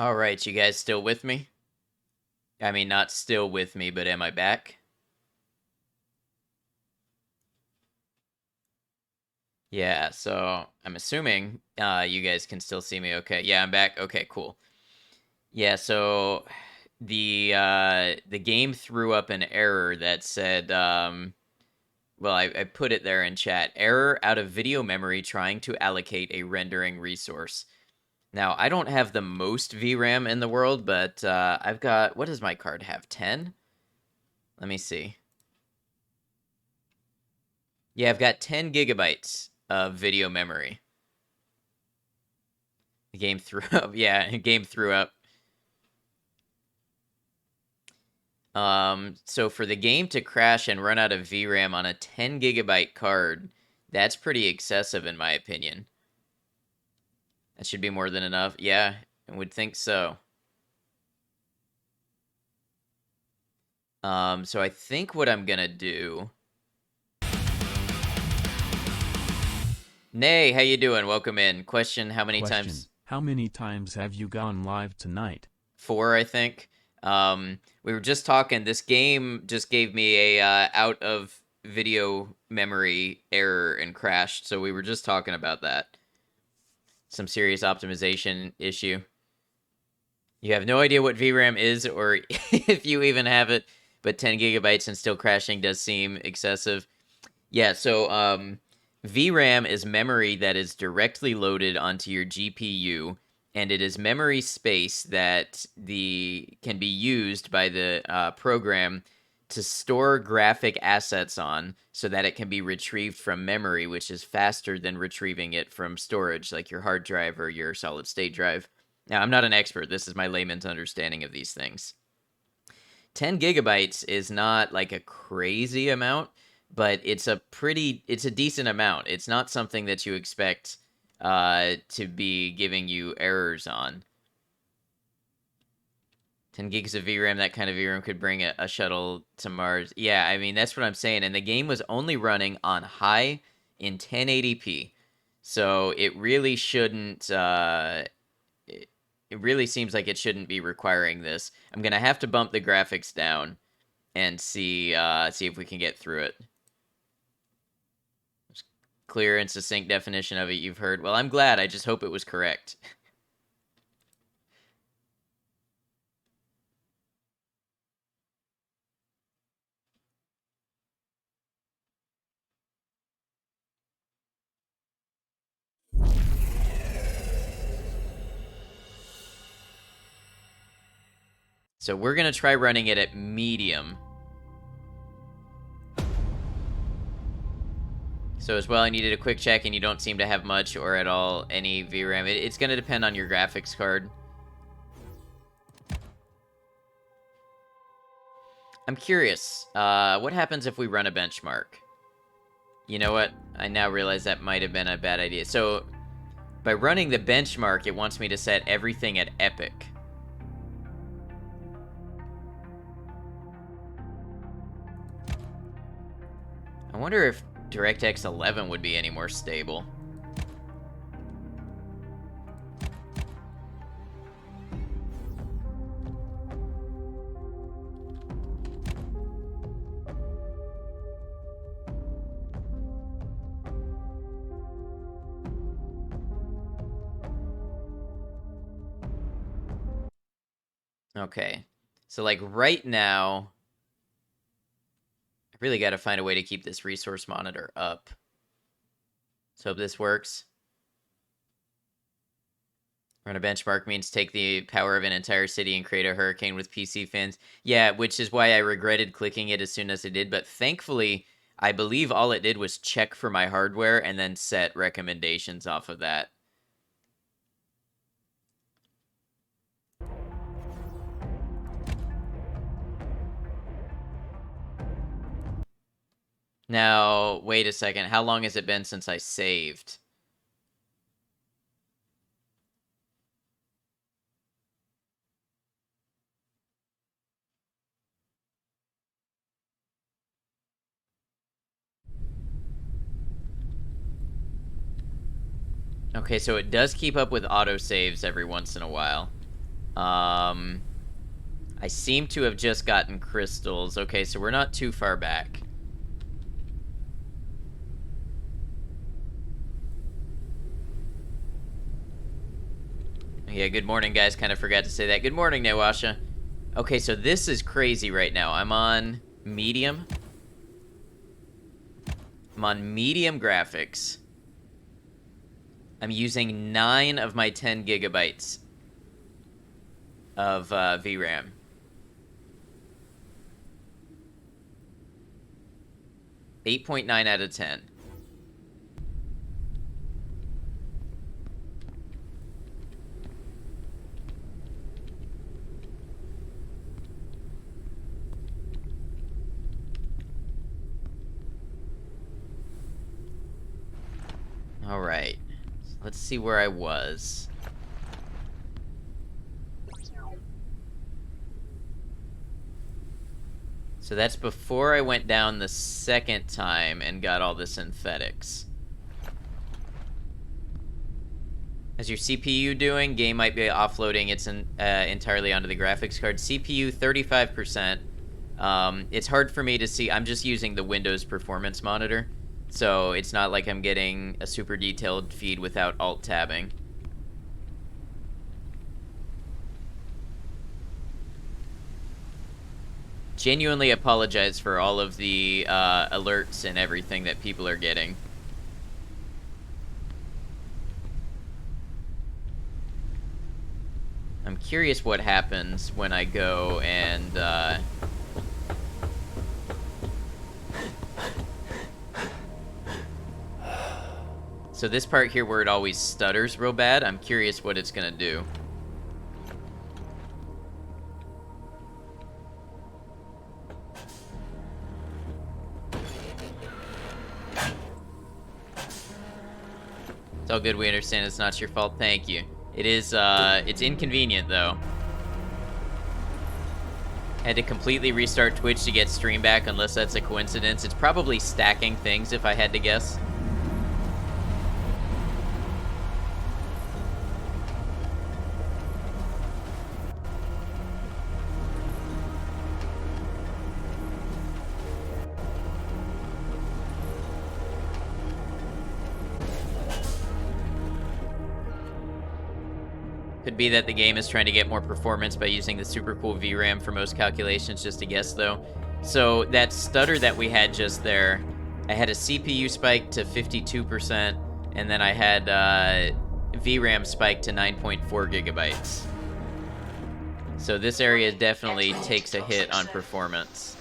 All right, you guys still with me? I mean, not still with me, but am I back? Yeah, so I'm assuming you guys can still see me okay. Yeah, I'm back. Okay, cool. Yeah, so the game threw up an error that said well, I put it there in chat. Error out of video memory trying to allocate a rendering resource. Now, I don't have the most VRAM in the world, but I've got, what does my card have? 10? Let me see. Yeah, I've got 10 gigabytes of video memory. The game threw up. Yeah, the game threw up. So for the game to crash and run out of VRAM on a 10 gigabyte card, that's pretty excessive in my opinion. That should be more than enough. Yeah, I would think so. So I think what I'm gonna do. Nay, how you doing? Welcome in. Question: how many Question: times? how many times have you gone live tonight? 4, I think. We were just talking. This game just gave me a out of video memory error and crashed. So we were just talking about that. Some serious optimization issue. You have no idea what VRAM is, or if you even have it, but 10 gigabytes and still crashing does seem excessive. Yeah, so VRAM is memory that is directly loaded onto your GPU, and it is memory space that the can be used by the program to store graphic assets on so that it can be retrieved from memory, which is faster than retrieving it from storage like your hard drive or your solid state drive. Now, I'm not an expert. This is my layman's understanding of these things. 10 gigabytes is not like a crazy amount, but it's a decent amount. It's not something that you expect to be giving you errors on. 10 gigs of VRAM, that kind of VRAM could bring a shuttle to Mars. Yeah, I mean, that's what I'm saying. And the game was only running on high in 1080p. So it really shouldn't, it really seems like it shouldn't be requiring this. I'm going to have to bump the graphics down and see if we can get through it. Clear and succinct definition of it you've heard. Well, I'm glad. I just hope it was correct. So we're going to try running it at medium. So as well, I needed a quick check, and you don't seem to have much or at all any VRAM. It's going to depend on your graphics card. I'm curious. What happens if we run a benchmark? You know what? I now realize that might have been a bad idea. So by running the benchmark, it wants me to set everything at epic. I wonder if DirectX 11 would be any more stable. Okay. So like right now, I really got to find a way to keep this resource monitor up. So hope this works. Run a benchmark means take the power of an entire city and create a hurricane with PC fans. Yeah, which is why I regretted clicking it as soon as I did. But thankfully, I believe all it did was check for my hardware and then set recommendations off of that. Now, wait a second. How long has it been since I saved? Okay, so it does keep up with autosaves every once in a while. I seem to have just gotten crystals. Okay, so we're not too far back. Yeah, good morning, guys. Kind of forgot to say that. Good morning, Nawasha. Okay, so this is crazy right now. I'm on medium. I'm on medium graphics. I'm using 9 of my 10 gigabytes of VRAM. 8.9 out of 10. All right. Let's see where I was. So that's before I went down the second time and got all the synthetics. How's your CPU doing? Game might be offloading its entirely onto the graphics card. CPU 35%. It's hard for me to see. I'm just using the Windows performance monitor, so it's not like I'm getting a super detailed feed without alt tabbing. Genuinely apologize for all of the alerts and everything that people are getting. I'm curious what happens when I go and so this part here where it always stutters real bad, I'm curious what it's gonna do. It's all good, we understand it's not your fault, thank you. It is, it's inconvenient though. Had to completely restart Twitch to get stream back unless that's a coincidence. It's probably stacking things if I had to guess. Could be that the game is trying to get more performance by using the super cool VRAM for most calculations, just a guess though. So that stutter that we had just there, I had a CPU spike to 52%, and then I had VRAM spike to 9.4 gigabytes. So this area definitely takes a hit on performance.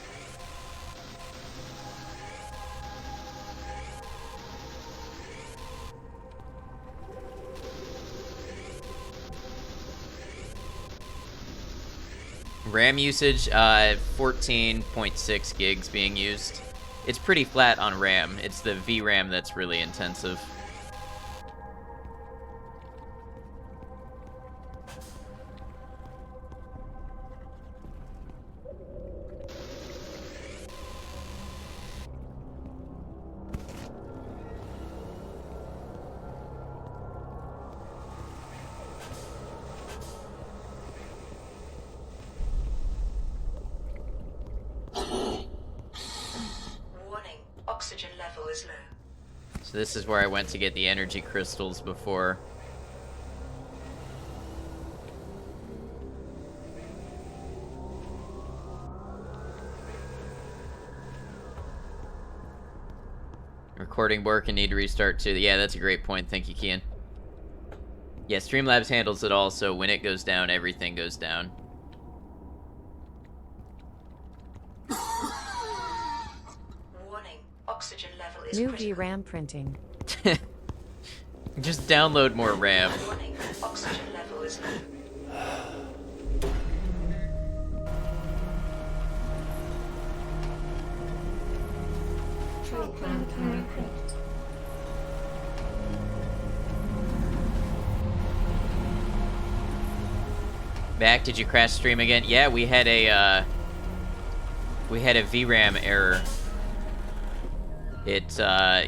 RAM usage, 14.6 gigs being used. It's pretty flat on RAM. It's the VRAM that's really intensive. Oxygen level is low. So this is where I went to get the energy crystals before. Recording work and need to restart too. Yeah, that's a great point. Thank you, Kian. Yeah, Streamlabs handles it all, so when it goes down, everything goes down. Oxygen level is New critical. VRAM printing. Just download more RAM. Warning, oxygen level is low. Back, did you crash stream again? Yeah, we had a VRAM error. It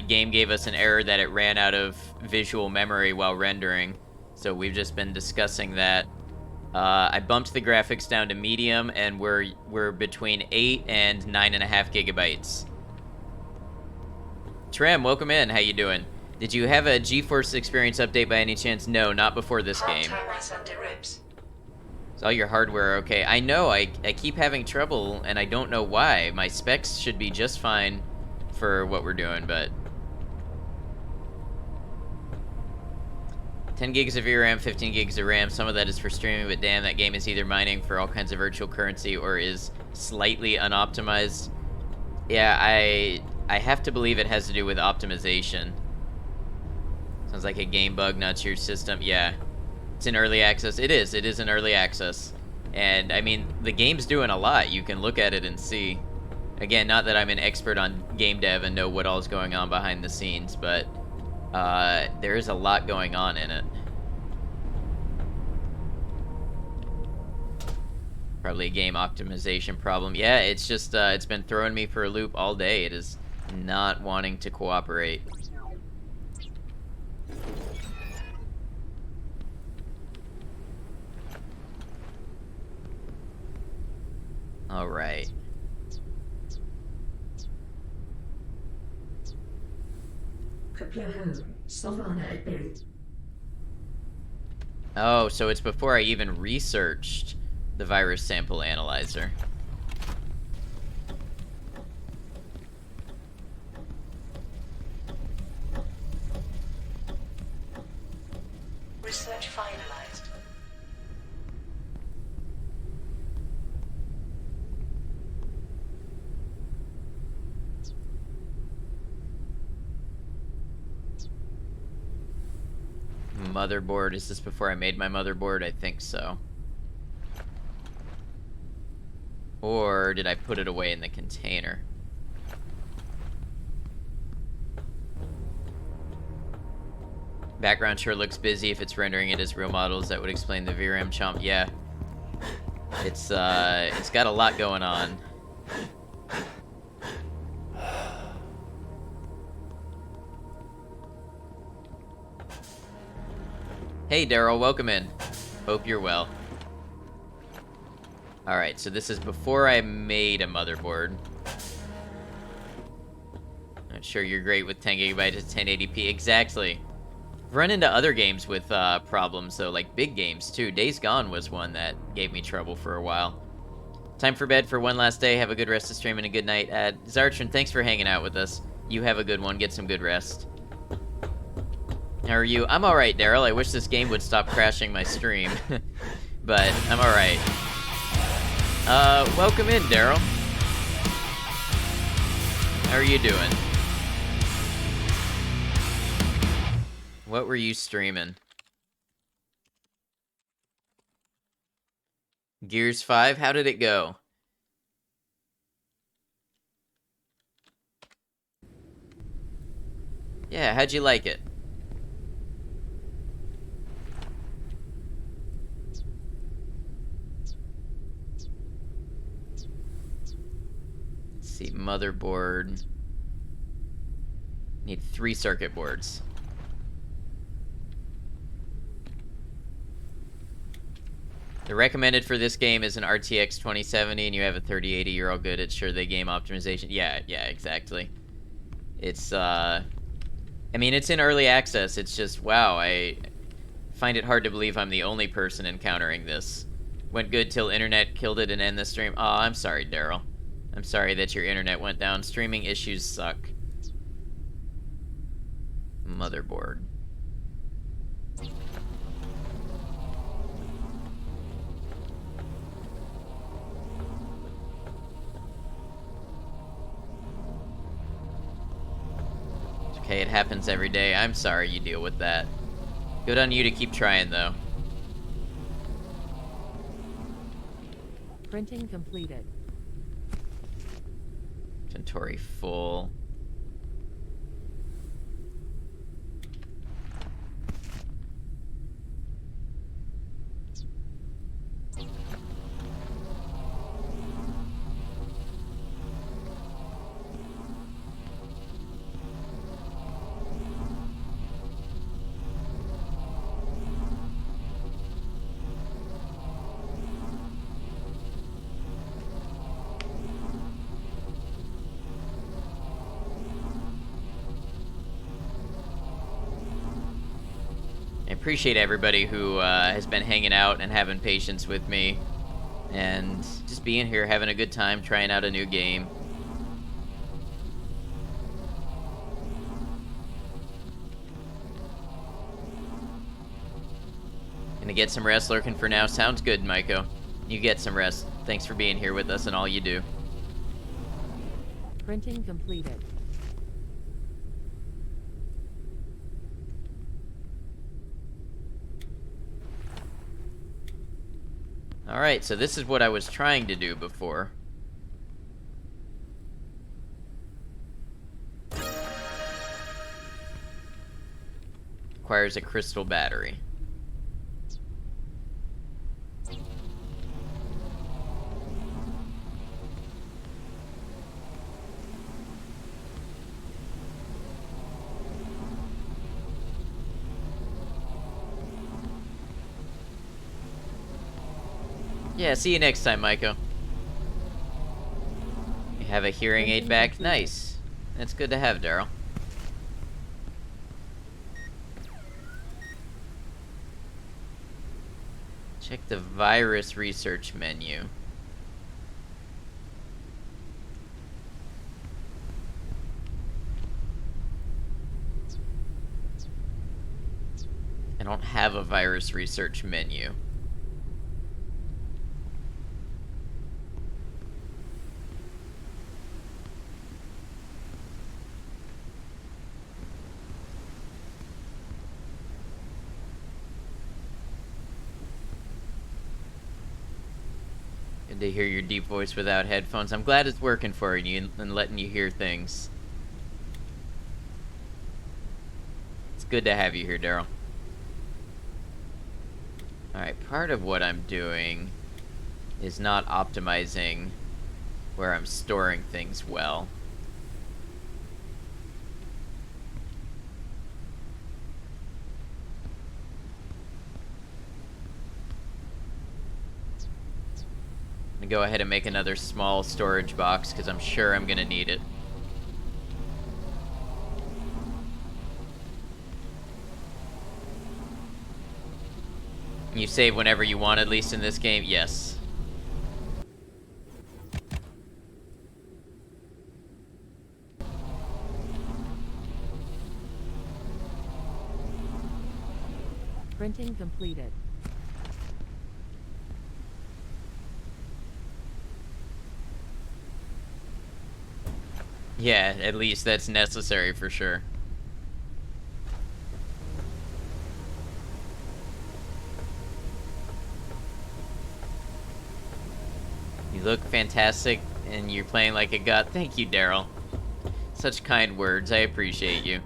game gave us an error that it ran out of visual memory while rendering, so we've just been discussing that. I bumped the graphics down to medium, and we're between 8 and 9.5 gigabytes. Trem, welcome in. How you doing? Did you have a GeForce Experience update by any chance? No, not before this game. Termites under ribs. Is all your hardware okay? I know, I keep having trouble, and I don't know why. My specs should be just fine for what we're doing, but... 10 gigs of VRAM, 15 gigs of RAM. Some of that is for streaming, but damn, that game is either mining for all kinds of virtual currency or is slightly unoptimized. Yeah, I have to believe it has to do with optimization. Sounds like a game bug, not your system. Yeah, it's in early access. It is in early access. And, I mean, the game's doing a lot. You can look at it and see. Again, not that I'm an expert on game dev and know what all's going on behind the scenes, but there is a lot going on in it. Probably a game optimization problem. Yeah, it's just, it's been throwing me for a loop all day. It is not wanting to cooperate. Alright. Oh, so it's before I even researched the virus sample analyzer. Research finalized. Motherboard. Is this before I made my motherboard? I think so. Or did I put it away in the container? Background sure looks busy. If it's rendering it as real models, that would explain the VRAM chomp. Yeah. It's got a lot going on. Hey Daryl, welcome in. Hope you're well. Alright, so this is before I made a motherboard. Not sure you're great with 10 gigabytes at 1080p. Exactly. I've run into other games with problems, though, like big games, too. Days Gone was one that gave me trouble for a while. Time for bed for one last day. Have a good rest of stream and a good night. Zartron, thanks for hanging out with us. You have a good one. Get some good rest. How are you? I'm alright, Daryl. I wish this game would stop crashing my stream. But I'm alright. Welcome in, Daryl. How are you doing? What were you streaming? Gears 5? How did it go? Yeah, how'd you like it? Let's see, motherboard. Need 3 circuit boards. The recommended for this game is an RTX 2070, and you have a 3080. You're all good at sure they game optimization. Yeah, exactly. It's, I mean, it's in early access. It's just, wow, I find it hard to believe I'm the only person encountering this. Went good till internet killed it and end the stream. Aw, I'm sorry, Daryl. I'm sorry that your internet went down. Streaming issues suck. Motherboard. Okay, it happens every day. I'm sorry you deal with that. Good on you to keep trying, though. Printing completed. Inventory full. appreciate everybody who has been hanging out and having patience with me. And just being here, having a good time, trying out a new game. Gonna get some rest lurking for now. Sounds good, Maiko. You get some rest. Thanks for being here with us and all you do. Printing completed. Alright, so this is what I was trying to do before. Requires a crystal battery. Yeah, see you next time, Maiko. You have a hearing aid back? Nice. That's good to have, Daryl. Check the virus research menu. I don't have a virus research menu. Good to hear your deep voice without headphones. I'm glad it's working for you and letting you hear things. It's good to have you here, Daryl. Alright, part of what I'm doing is not optimizing where I'm storing things well. I'm gonna go ahead and make another small storage box because I'm sure I'm gonna need it. You save whenever you want, at least in this game? Yes. Printing completed. Yeah, at least that's necessary for sure. You look fantastic, and you're playing like a god. Thank you, Daryl. Such kind words. I appreciate you.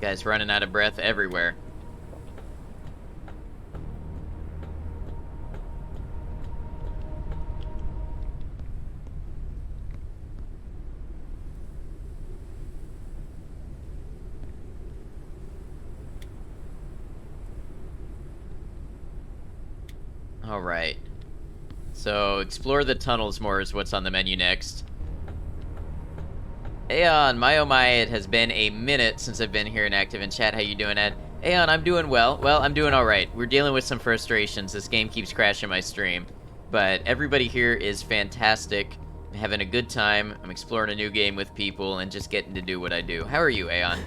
Guys running out of breath everywhere. Alright. So, explore the tunnels more is what's on the menu next. Aeon, my oh my, it has been a minute since I've been here and active in chat. How you doing, Ed? Aeon, I'm doing well. Well, I'm doing alright. We're dealing with some frustrations. This game keeps crashing my stream. But everybody here is fantastic. I'm having a good time. I'm exploring a new game with people and just getting to do what I do. How are you, Aeon?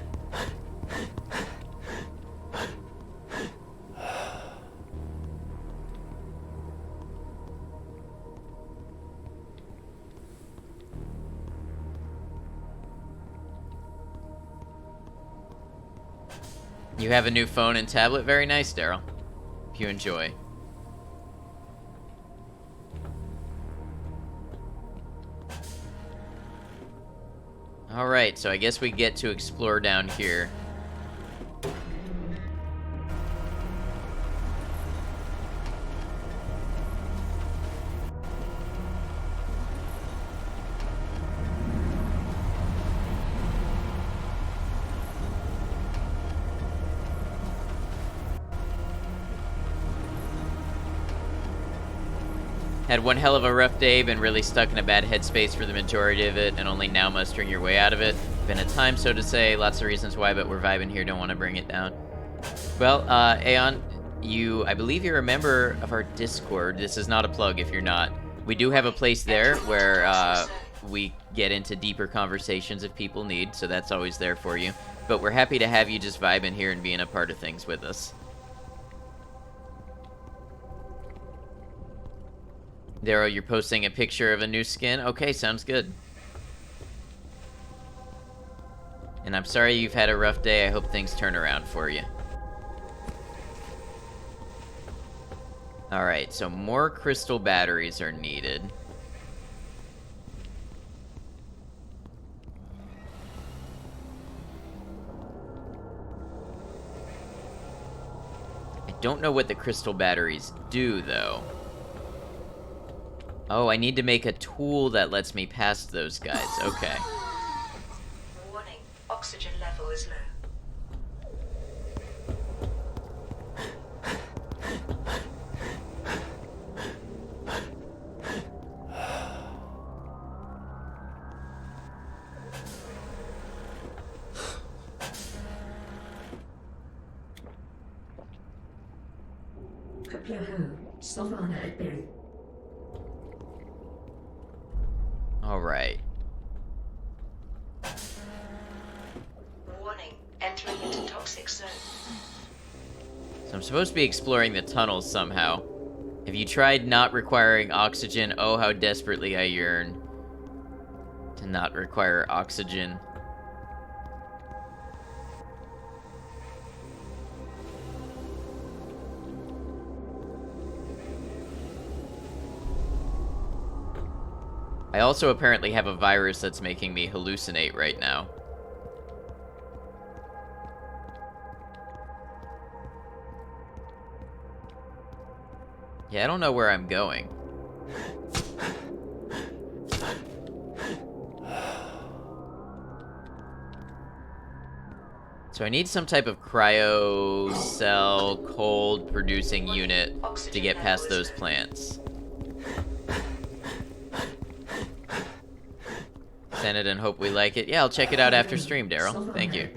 You have a new phone and tablet? Very nice, Daryl. Hope you enjoy. Alright, so I guess we get to explore down here. Had one hell of a rough day, been really stuck in a bad headspace for the majority of it, and only now mustering your way out of it. Been a time, so to say, lots of reasons why, but we're vibing here, don't want to bring it down. Well, Aeon, I believe you're a member of our Discord. This is not a plug if you're not. We do have a place there where we get into deeper conversations if people need, so that's always there for you. But we're happy to have you just vibing here and being a part of things with us. Daryl, you're posting a picture of a new skin? Okay, sounds good. And I'm sorry you've had a rough day. I hope things turn around for you. Alright, so more crystal batteries are needed. I don't know what the crystal batteries do, though. Oh, I need to make a tool that lets me past those guys. Okay. Warning, oxygen level is low. Alright. Warning, entering into toxic zone. So I'm supposed to be exploring the tunnels somehow. Have you tried not requiring oxygen? Oh, how desperately I yearn to not require oxygen. I also apparently have a virus that's making me hallucinate right now. Yeah, I don't know where I'm going. So I need some type of cryo cell cold producing unit to get past those plants. Send it and hope we like it. Yeah, I'll check it out after stream, Daryl. Thank you.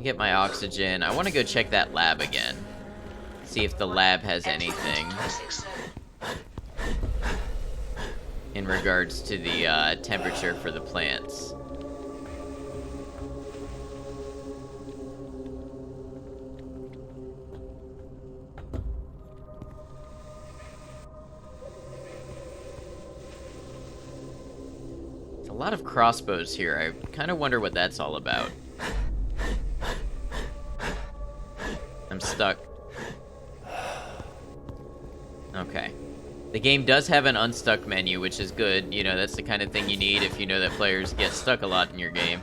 Get my oxygen. I want to go check that lab again. See if the lab has anything in regards to the temperature for the plants. There's a lot of crossbows here. I kind of wonder what that's all about. I'm stuck. Okay. The game does have an unstuck menu, which is good. You know, that's the kind of thing you need if you know that players get stuck a lot in your game.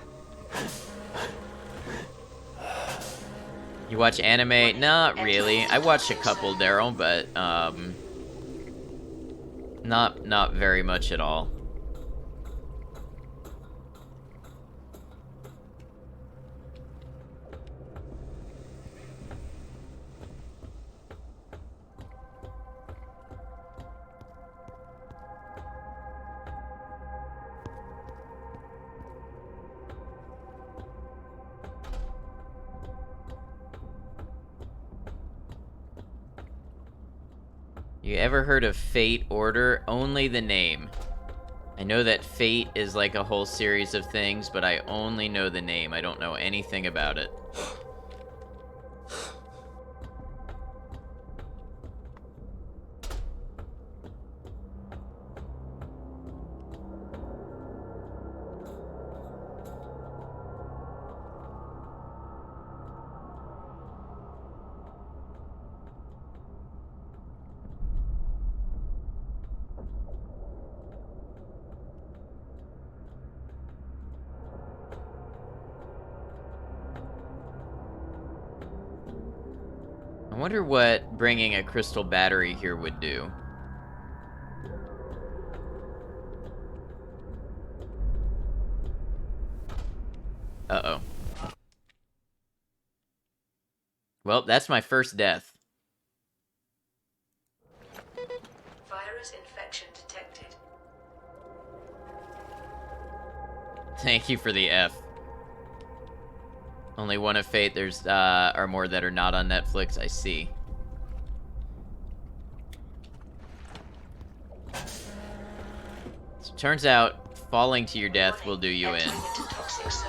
You watch anime? Not really. I watched a couple, Daryl, but not very much at all. You ever heard of Fate Order? Only the name. I know that Fate is like a whole series of things, but I only know the name. I don't know anything about it. I wonder what bringing a crystal battery here would do. Uh-oh. Well, that's my first death. Virus infection detected. Thank you for the F. Only one of Fate. There's are more that are not on Netflix. I see. So turns out falling to your death will do you in. Entering into toxic zone.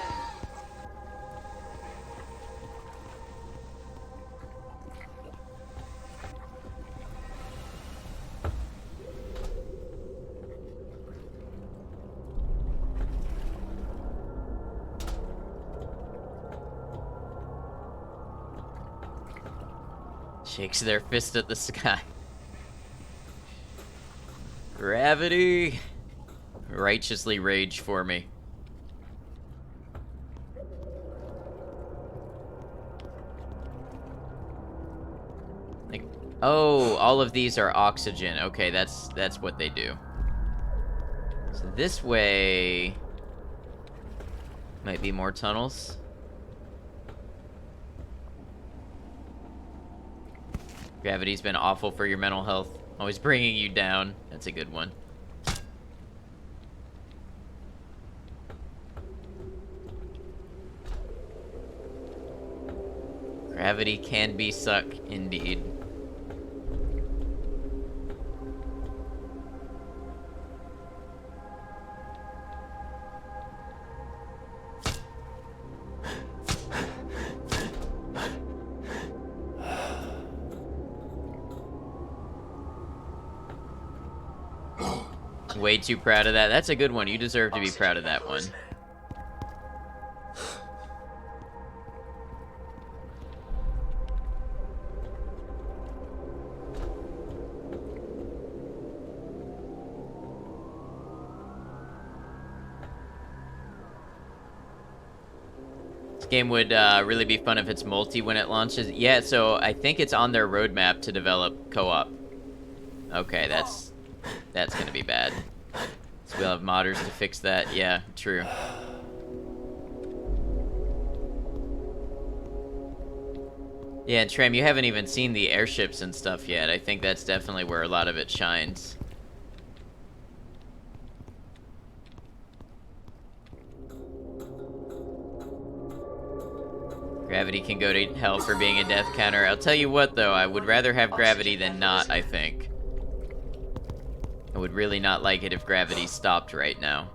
Shakes their fist at the sky. Gravity! Righteously rage for me. Like, oh, all of these are oxygen. Okay, that's what they do. So this way might be more tunnels. Gravity's been awful for your mental health. Always bringing you down. That's a good one. Gravity can be suck, indeed. Way too proud of that. That's a good one. You deserve to be proud of that one. This game would really be fun if it's multi when it launches. Yeah, so I think it's on their roadmap to develop co-op. Okay, that's gonna be bad. So we'll have modders to fix that. Yeah, true. Yeah, and Trem, you haven't even seen the airships and stuff yet. I think that's definitely where a lot of it shines. Gravity can go to hell for being a death counter. I'll tell you what, though, I would rather have gravity than not, I think. I would really not like it if gravity stopped right now.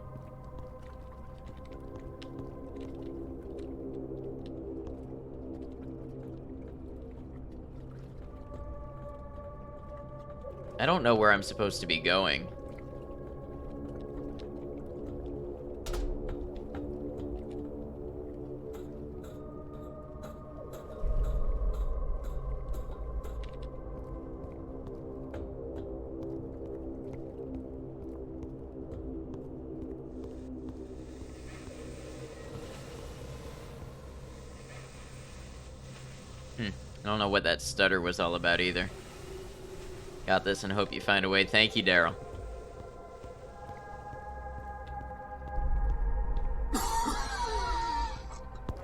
I don't know where I'm supposed to be going. I don't know what that stutter was all about either. Got this and hope you find a way. Thank you, Daryl.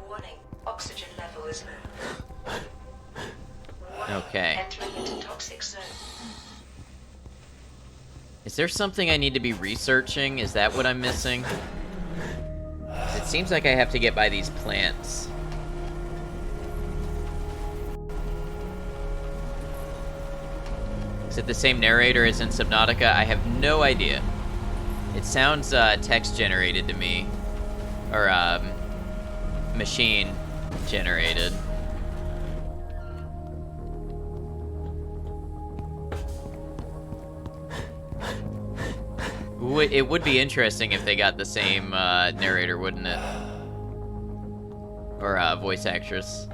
Warning, oxygen level is low. Warning, Okay. entering into toxic zone. Is there something I need to be researching? Is that what I'm missing? It seems like I have to get by these plants. Is it the same narrator as in Subnautica? I have no idea. It sounds text generated to me. Or machine generated. It would be interesting if they got the same narrator, wouldn't it? Or voice actress.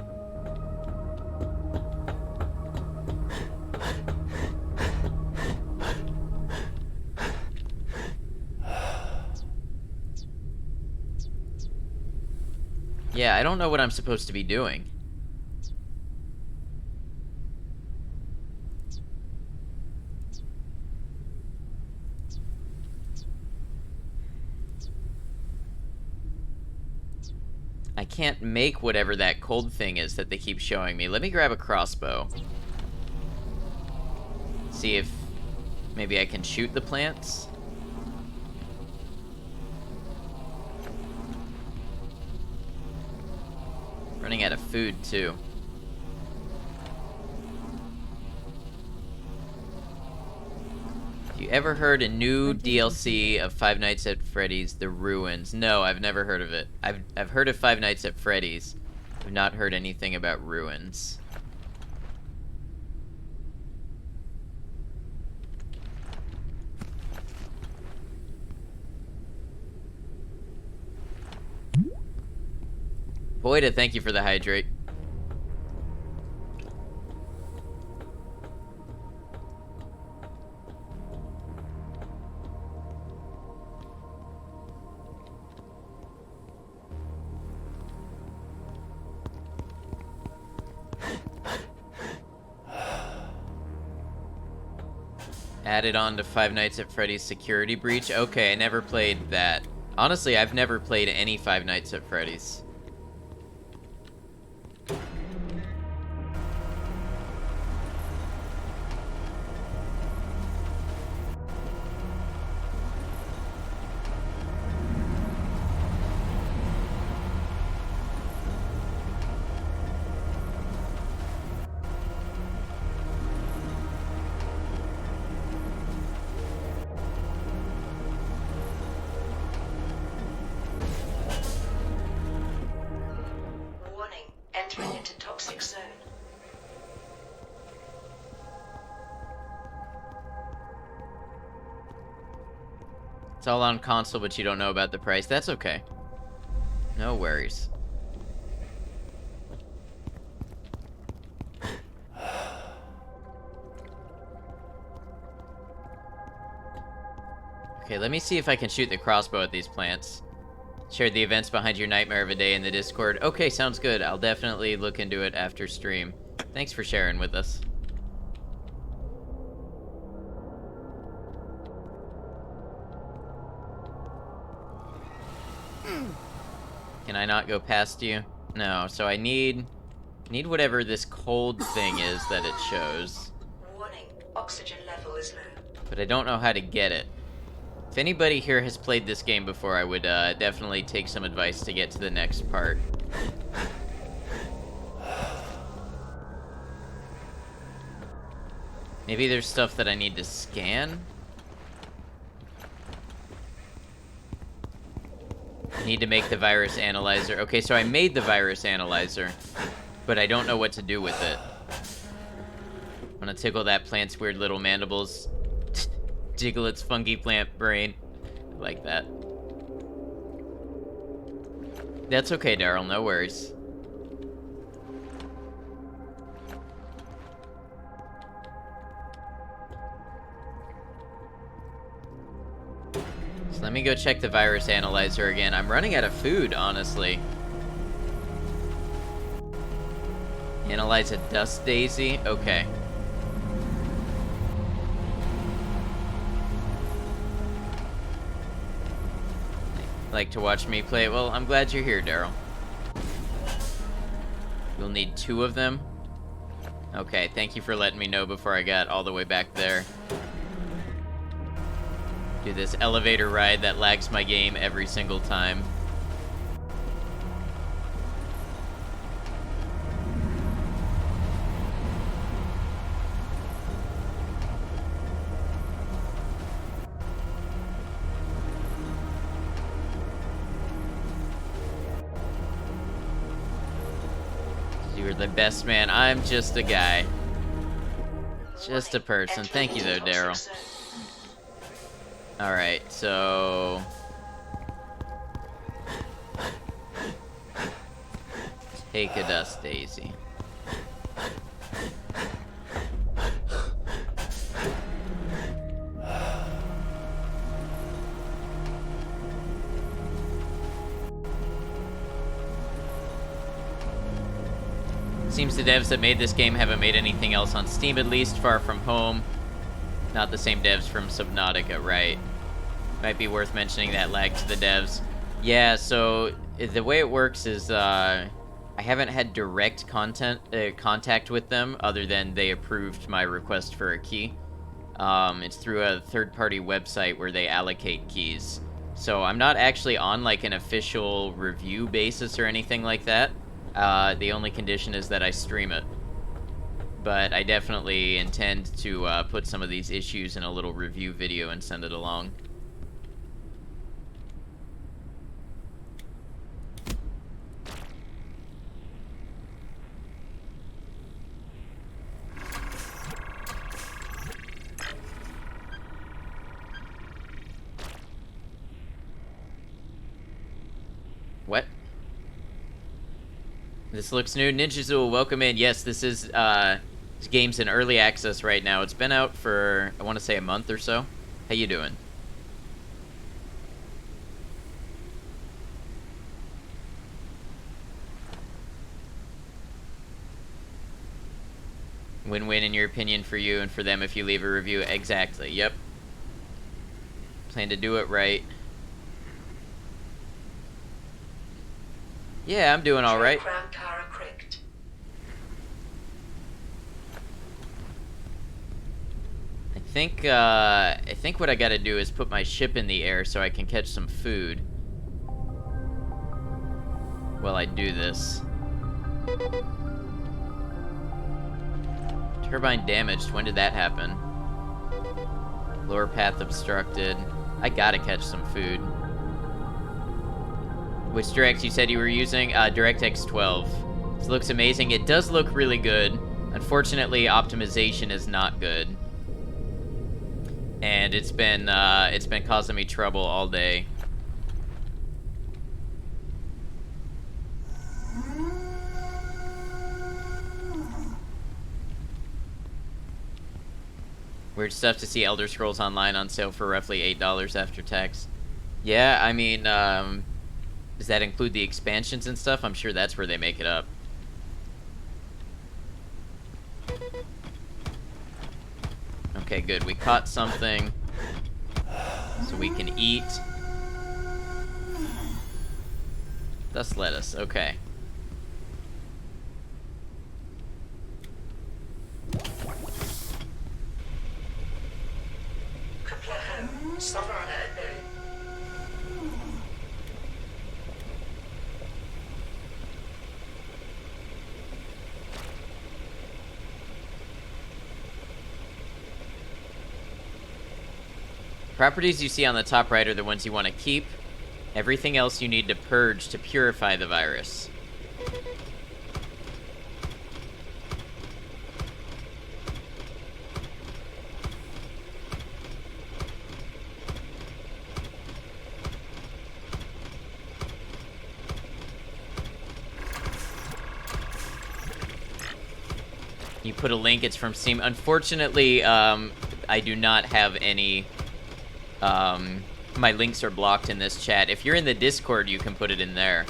Yeah, I don't know what I'm supposed to be doing. I can't make whatever that cold thing is that they keep showing me. Let me grab a crossbow. See if maybe I can shoot the plants. Running out of food, too. Have you ever heard a new DLC of Five Nights at Freddy's: The Ruins? No, I've never heard of it. I've heard of Five Nights at Freddy's. I've not heard anything about Ruins. Boyda, thank you for the hydrate. Added on to Five Nights at Freddy's Security Breach. Okay, I never played that. Honestly, I've never played any Five Nights at Freddy's. Warning, entering into toxic zone. It's all on console, but you don't know about the price. That's okay. No worries. Okay, let me see if I can shoot the crossbow at these plants. Shared the events behind your nightmare of a day in the Discord. Okay, sounds good. I'll definitely look into it after stream. Thanks for sharing with us. Can I not go past you? No, so I need whatever this cold thing is that it shows. Warning, oxygen level is low. But I don't know how to get it. If anybody here has played this game before, I would definitely take some advice to get to the next part. Maybe there's stuff that I need to scan? I need to make the virus analyzer. Okay, so I made the virus analyzer, but I don't know what to do with it. I'm gonna tickle that plant's weird little mandibles. Jiggle its funky plant brain. I like that. That's okay, Daryl, no worries. So let me go check the virus analyzer again. I'm running out of food, honestly. Analyze a dust daisy? Okay. Like to watch me play? Well, I'm glad you're here, Daryl. You'll need 2 of them? Okay, thank you for letting me know before I got all the way back there. Do this elevator ride that lags my game every single time. You're the best man. I'm just a guy. Just a person. Thank you, though, Daryl. Alright, so... take a dust daisy. Seems the devs that made this game haven't made anything else on Steam, at least. Far From Home. Not the same devs from Subnautica, right? Might be worth mentioning that lag to the devs. Yeah, so the way it works is I haven't had direct contact with them other than they approved my request for a key. It's through a third-party website where they allocate keys. So I'm not actually on like an official review basis or anything like that. The only condition is that I stream it. But I definitely intend to put some of these issues in a little review video and send it along. What? This looks new. Ninja Zool, welcome in. Yes, this game's in early access right now. It's been out for, I want to say, a month or so. How you doing? Win-win in your opinion for you and for them if you leave a review. Exactly, yep. Plan to do it right. Yeah, I'm doing alright. I think what I gotta do is put my ship in the air so I can catch some food while I do this. Turbine damaged. When did that happen? Lower path obstructed. I gotta catch some food. Which direct you said you were using? DirectX 12. This looks amazing. It does look really good. Unfortunately, optimization is not good. And it's been causing me trouble all day. Weird stuff to see Elder Scrolls Online on sale for roughly $8 after tax. Yeah, I mean, does that include the expansions and stuff? I'm sure that's where they make it up. Okay, good. We caught something. So we can eat. Thus lettuce. Okay. Properties you see on the top right are the ones you want to keep. Everything else you need to purge to purify the virus. You put a link, it's from Steam. Unfortunately, I do not have any... my links are blocked in this chat. If you're in the Discord, you can put it in there.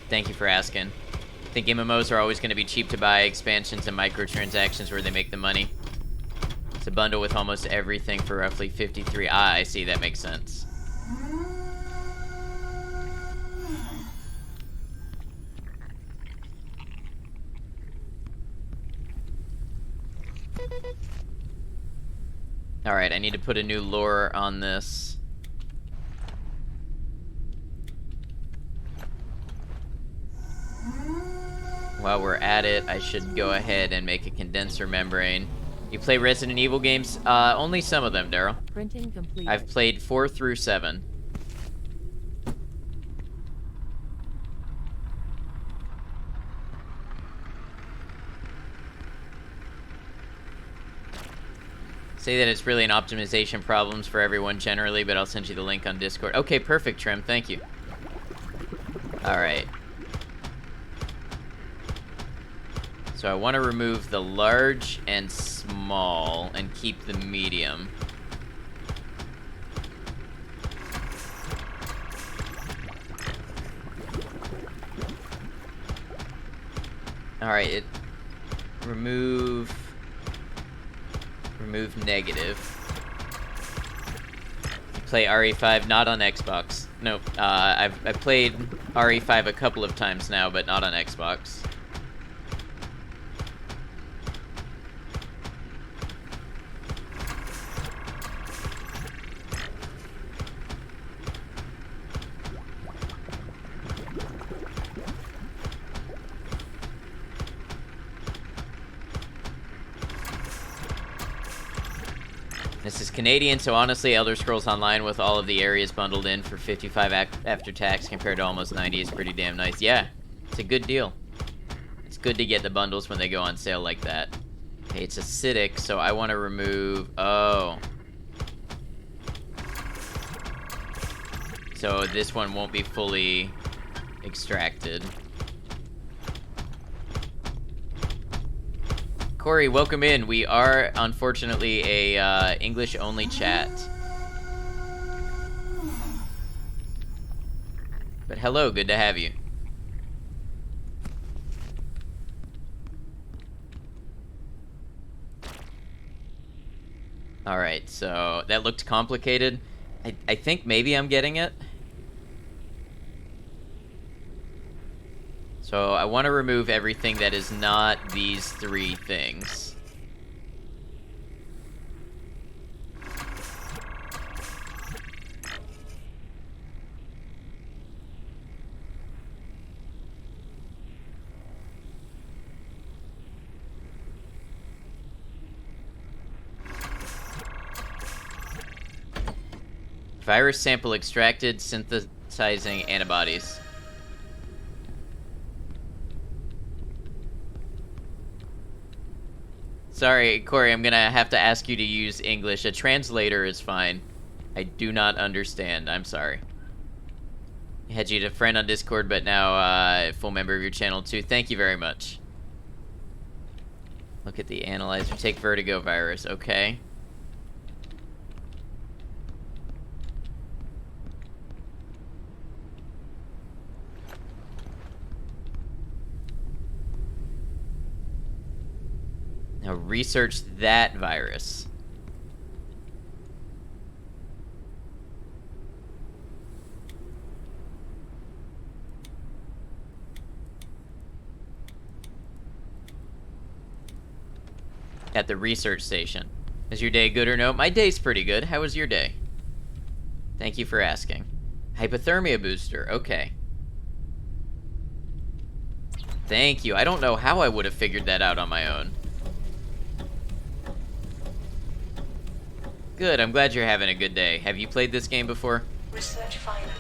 Thank you for asking. I think MMOs are always going to be cheap to buy. Expansions and microtransactions where they make the money. It's a bundle with almost everything for roughly 53. Ah, I see. That makes sense. Alright, I need to put a new lure on this. While we're at it, I should go ahead and make a condenser membrane. You play Resident Evil games? Only some of them, Daryl. Printing completed. I've played 4 through 7. Say that it's really an optimization problems for everyone generally, but I'll send you the link on Discord. Okay, perfect, Trim. Thank you. Alright. So I want to remove the large and small and keep the medium. Alright, remove negative. You play RE5, not on Xbox. Nope. I've played RE5 a couple of times now, but not on Xbox. This is Canadian, so honestly, Elder Scrolls Online with all of the areas bundled in for 55 after tax compared to almost 90 is pretty damn nice. Yeah, it's a good deal. It's good to get the bundles when they go on sale like that. Okay, it's acidic, so I want to remove... Oh. So this one won't be fully extracted. Corey, welcome in. We are, unfortunately, a English-only chat. But hello, good to have you. Alright, so that looked complicated. I think maybe I'm getting it. So I want to remove everything that is not these three things. Virus sample extracted, synthesizing antibodies. Sorry, Corey, I'm gonna have to ask you to use English. A translator is fine. I do not understand. I'm sorry. I had you to friend on Discord, but now full member of your channel too. Thank you very much. Look at the analyzer. Take vertigo virus. Okay. Now research that virus. At the research station. Is your day good or no? My day's pretty good. How was your day? Thank you for asking. Hypothermia booster. Okay. Thank you. I don't know how I would have figured that out on my own. Good, I'm glad you're having a good day. Have you played this game before? Research finalized.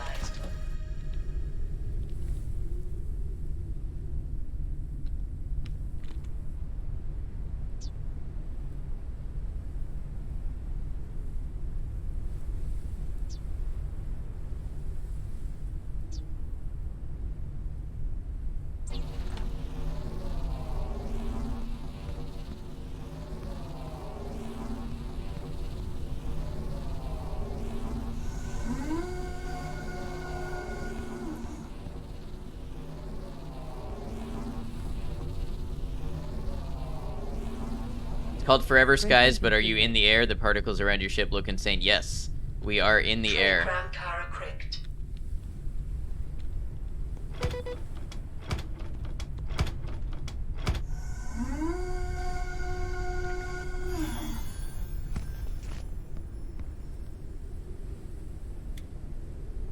It's called Forever Skies, but are you in the air? The particles around your ship look insane. Yes, we are in the air. Kara Cricht.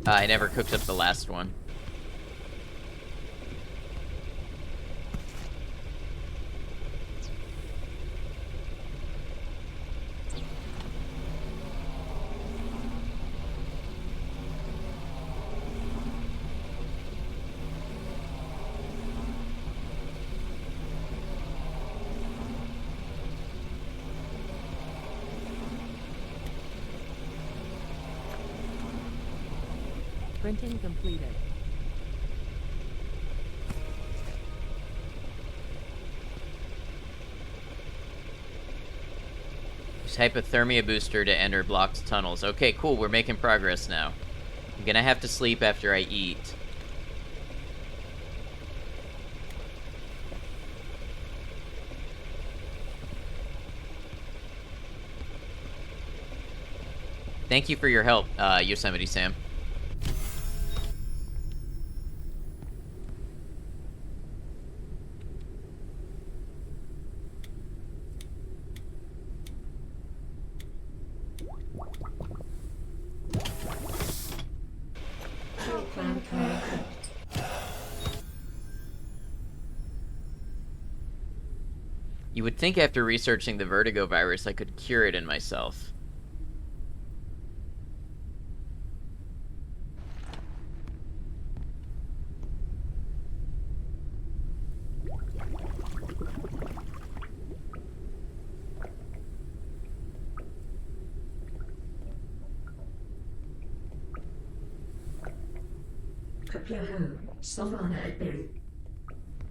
I never cooked up the last one. Printing completed. Use hypothermia booster to enter blocked tunnels. Okay, cool. We're making progress now. I'm gonna have to sleep after I eat. Thank you for your help, Yosemite Sam. You would think after researching the vertigo virus I could cure it in myself.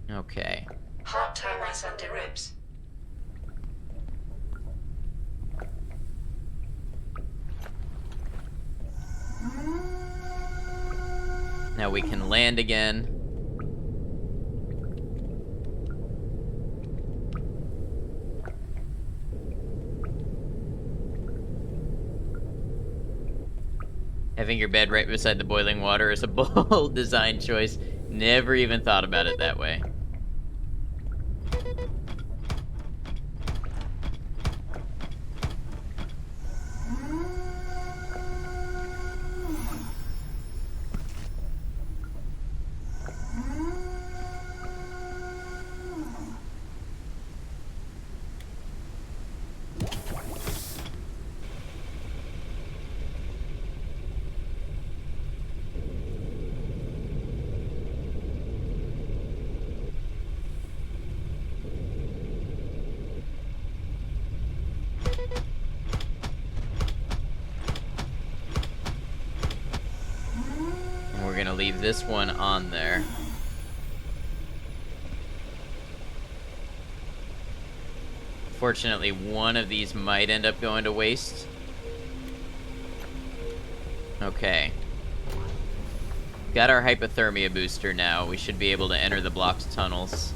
Okay. Heart tightness under ribs. Now we can land again. Having your bed right beside the boiling water is a bold design choice. Never even thought about it that way. And we're gonna leave this one on there. Fortunately, one of these might end up going to waste. Okay. Got our hypothermia booster now. We should be able to enter the blocked tunnels.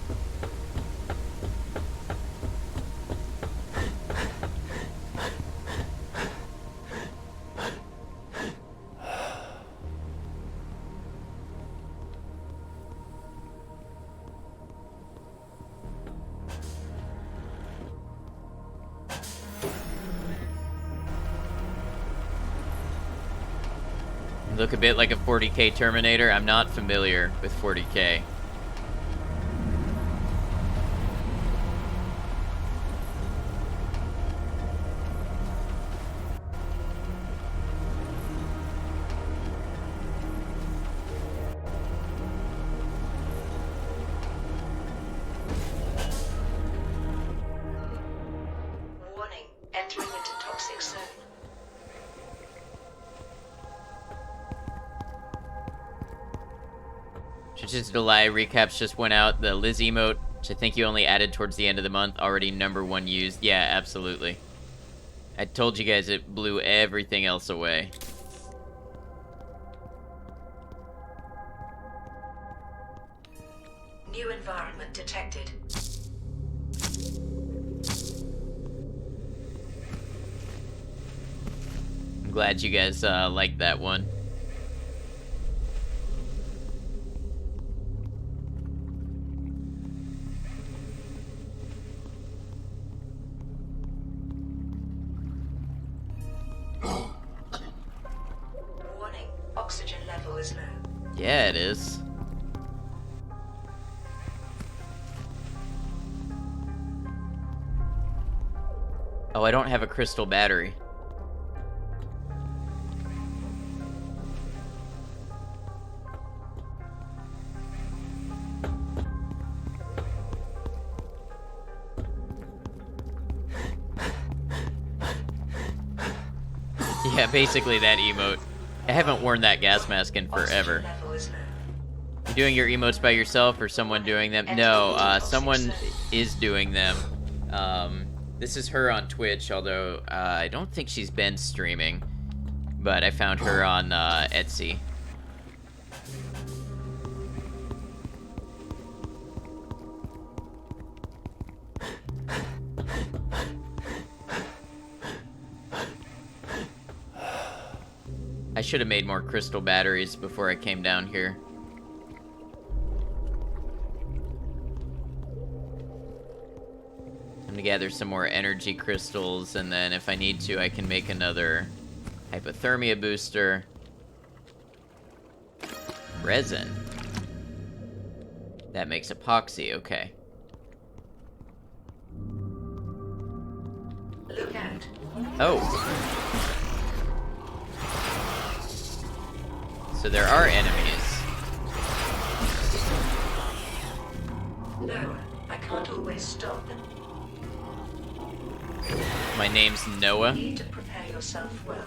Look a bit like a 40k Terminator. I'm not familiar with 40k. Warning, entering into toxic zone. Just July recaps just went out. The Liz emote, which I think you only added towards the end of the month, already #1 used. Yeah, absolutely. I told you guys it blew everything else away. New environment detected. I'm glad you guys liked that one. Warning, oxygen level is low. Yeah, it is. Oh, I don't have a crystal battery. Yeah, basically that emote. I haven't worn that gas mask in forever. Oxygen level is low. You doing your emotes by yourself or someone doing them? No, someone is doing them. This is her on Twitch, although I don't think she's been streaming. But I found her on Etsy. I should have made more crystal batteries before I came down here. I'm gonna gather some more energy crystals, and then if I need to, I can make another hypothermia booster. Resin. That makes epoxy, okay. Look out. Oh. So there are enemies. No, I can't always stop them. My name's Noah. You need to prepare yourself well.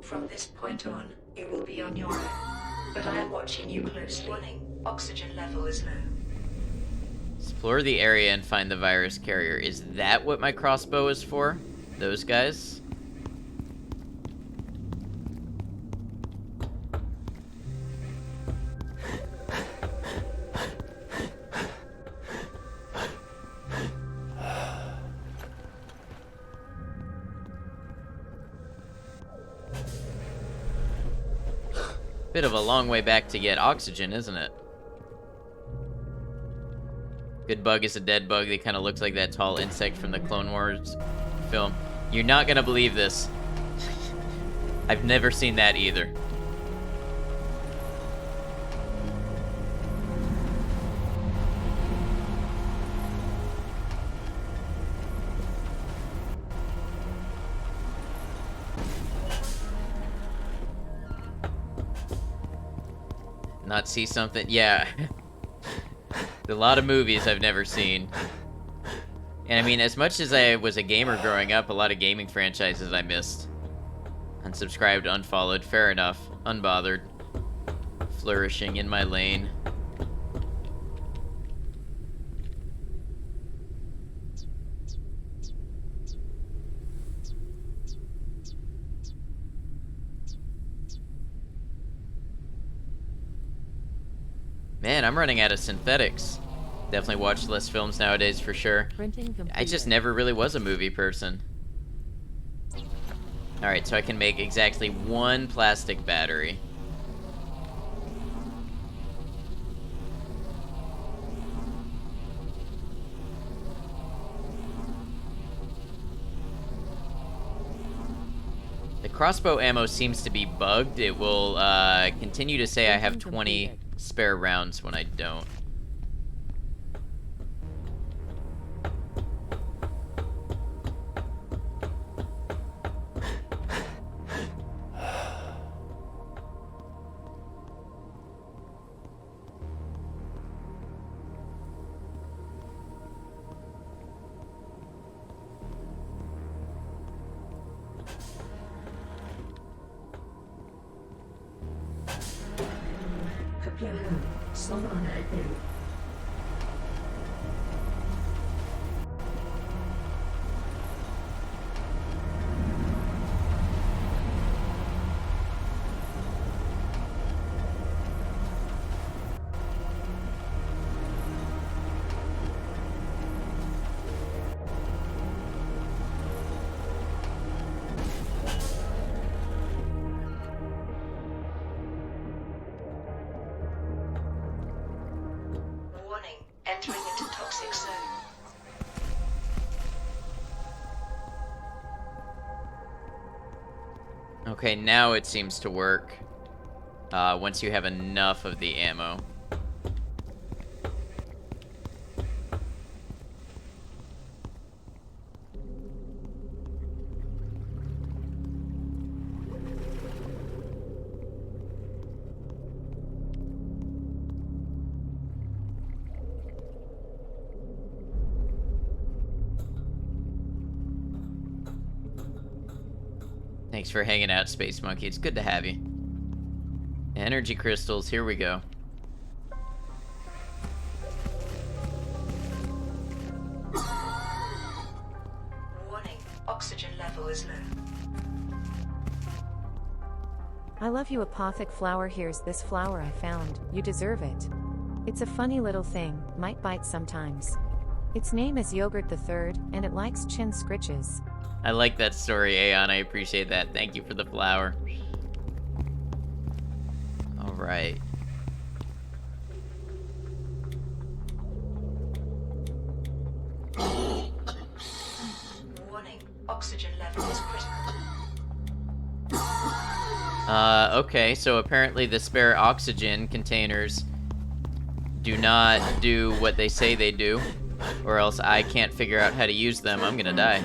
From this point on, you will be on your own. But I am watching you closely. Warning, oxygen level is low. Explore the area and find the virus carrier. Is that what my crossbow is for? Those guys? Bit of a long way back to get oxygen, isn't it? Good bug is a dead bug. He kind of looks like that tall insect from the Clone Wars film. You're not gonna believe this. I've never seen that either. Not see something? Yeah. A lot of movies I've never seen. And I mean, as much as I was a gamer growing up, a lot of gaming franchises I missed. Unsubscribed, unfollowed, fair enough. Unbothered. Flourishing in my lane. Man, I'm running out of synthetics. Definitely watch less films nowadays for sure. Printing completed. I just never really was a movie person. Alright, so I can make exactly one plastic battery. The crossbow ammo seems to be bugged. It will continue to say I have 20 spare rounds when I don't. Warning, entering into toxic zone. Okay, now it seems to work. Once you have enough of the ammo. Thanks for hanging out, Space Monkey. It's good to have you. Energy crystals, here we go. Warning, oxygen level is low. I love you, Apothic Flower. Here's this flower I found. You deserve it. It's a funny little thing, might bite sometimes. Its name is Yogurt the Third, and it likes chin scritches. I like that story, Aeon. I appreciate that. Thank you for the flower. Alright. Warning, oxygen level is critical. Okay, so apparently the spare oxygen containers do not do what they say they do. or else I can't figure out how to use them, I'm gonna die.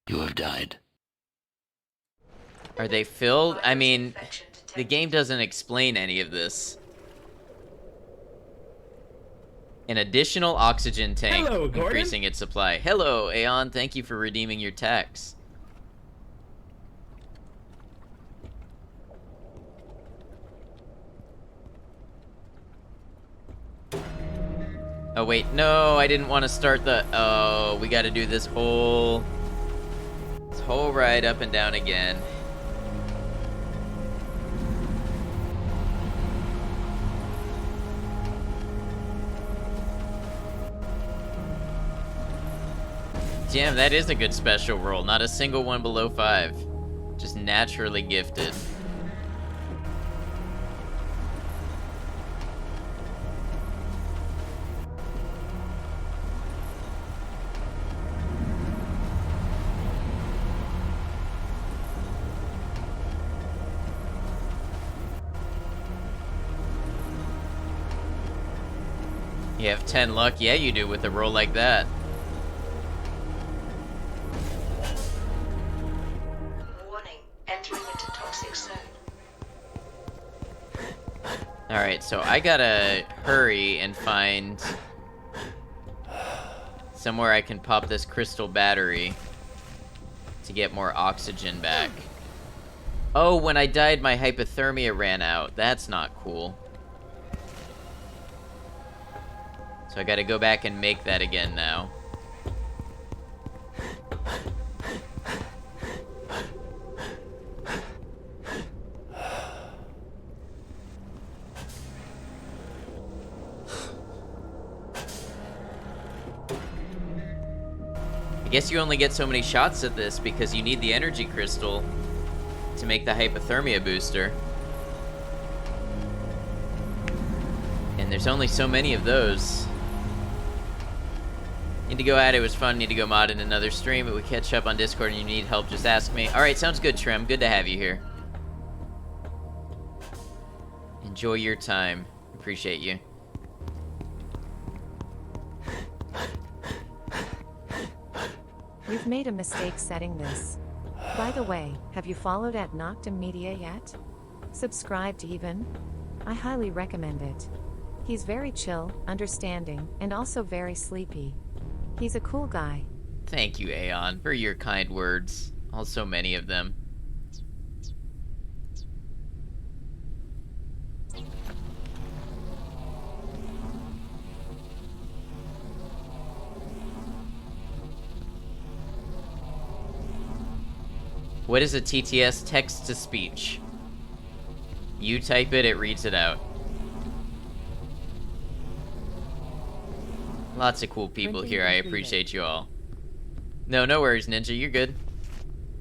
You have died. Are they filled? I mean, Infection the detected. game doesn't explain any of this. An additional oxygen tank, Hello, Gordon. increasing its supply. Hello, Aeon. Thank you for redeeming your tax. Oh, wait. No, I didn't want to start the... Oh, we got to do this whole ride up and down again. Damn, that is a good special roll. Not a single one below 5. Just naturally gifted. You have 10 luck? Yeah, you do with a roll like that. Warning. Entering into toxic zone. Alright, so I gotta hurry and find somewhere I can pop this crystal battery to get more oxygen back. Oh, when I died, my hypothermia ran out. That's not cool. So I gotta go back and make that again now. I guess you only get so many shots at this because you need the energy crystal to make the hypothermia booster. And there's only so many of those. Need to go at it, was fun. Need to go mod in another stream, but we catch up on Discord and you need help, just ask me. Alright, sounds good, Trim. Good to have you here. Enjoy your time. Appreciate you. You've made a mistake setting this. By the way, have you followed at Noctem Media yet? Subscribed even? I highly recommend it. He's very chill, understanding, and also very sleepy. He's a cool guy. Thank you, Aeon, for your kind words. Also many of them. What is a TTS? Text-to-speech. You type it, it reads it out. Lots of cool people Printing here, I completed. appreciate you all. No worries, Ninja, you're good.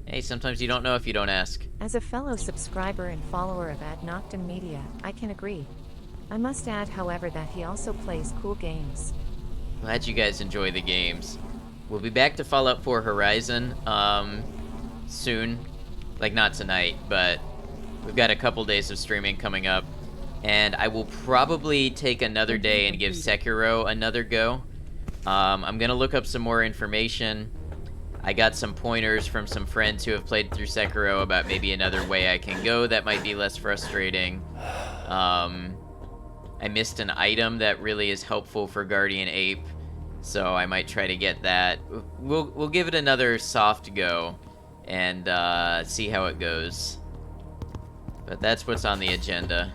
Hey, sometimes you don't know if you don't ask. As a fellow subscriber and follower of Noctem Media, I can agree. I must add, however, that he also plays cool games. Glad you guys enjoy the games. We'll be back to Fallout 4 Horizon, soon. Like, not tonight, but we've got a couple days of streaming coming up. And I will probably take another day and give Sekiro another go. I'm gonna look up some more information. I got some pointers from some friends who have played through Sekiro about maybe another way I can go that might be less frustrating. I missed an item that really is helpful for Guardian Ape, so I might try to get that. We'll give it another soft go and see how it goes. But that's what's on the agenda.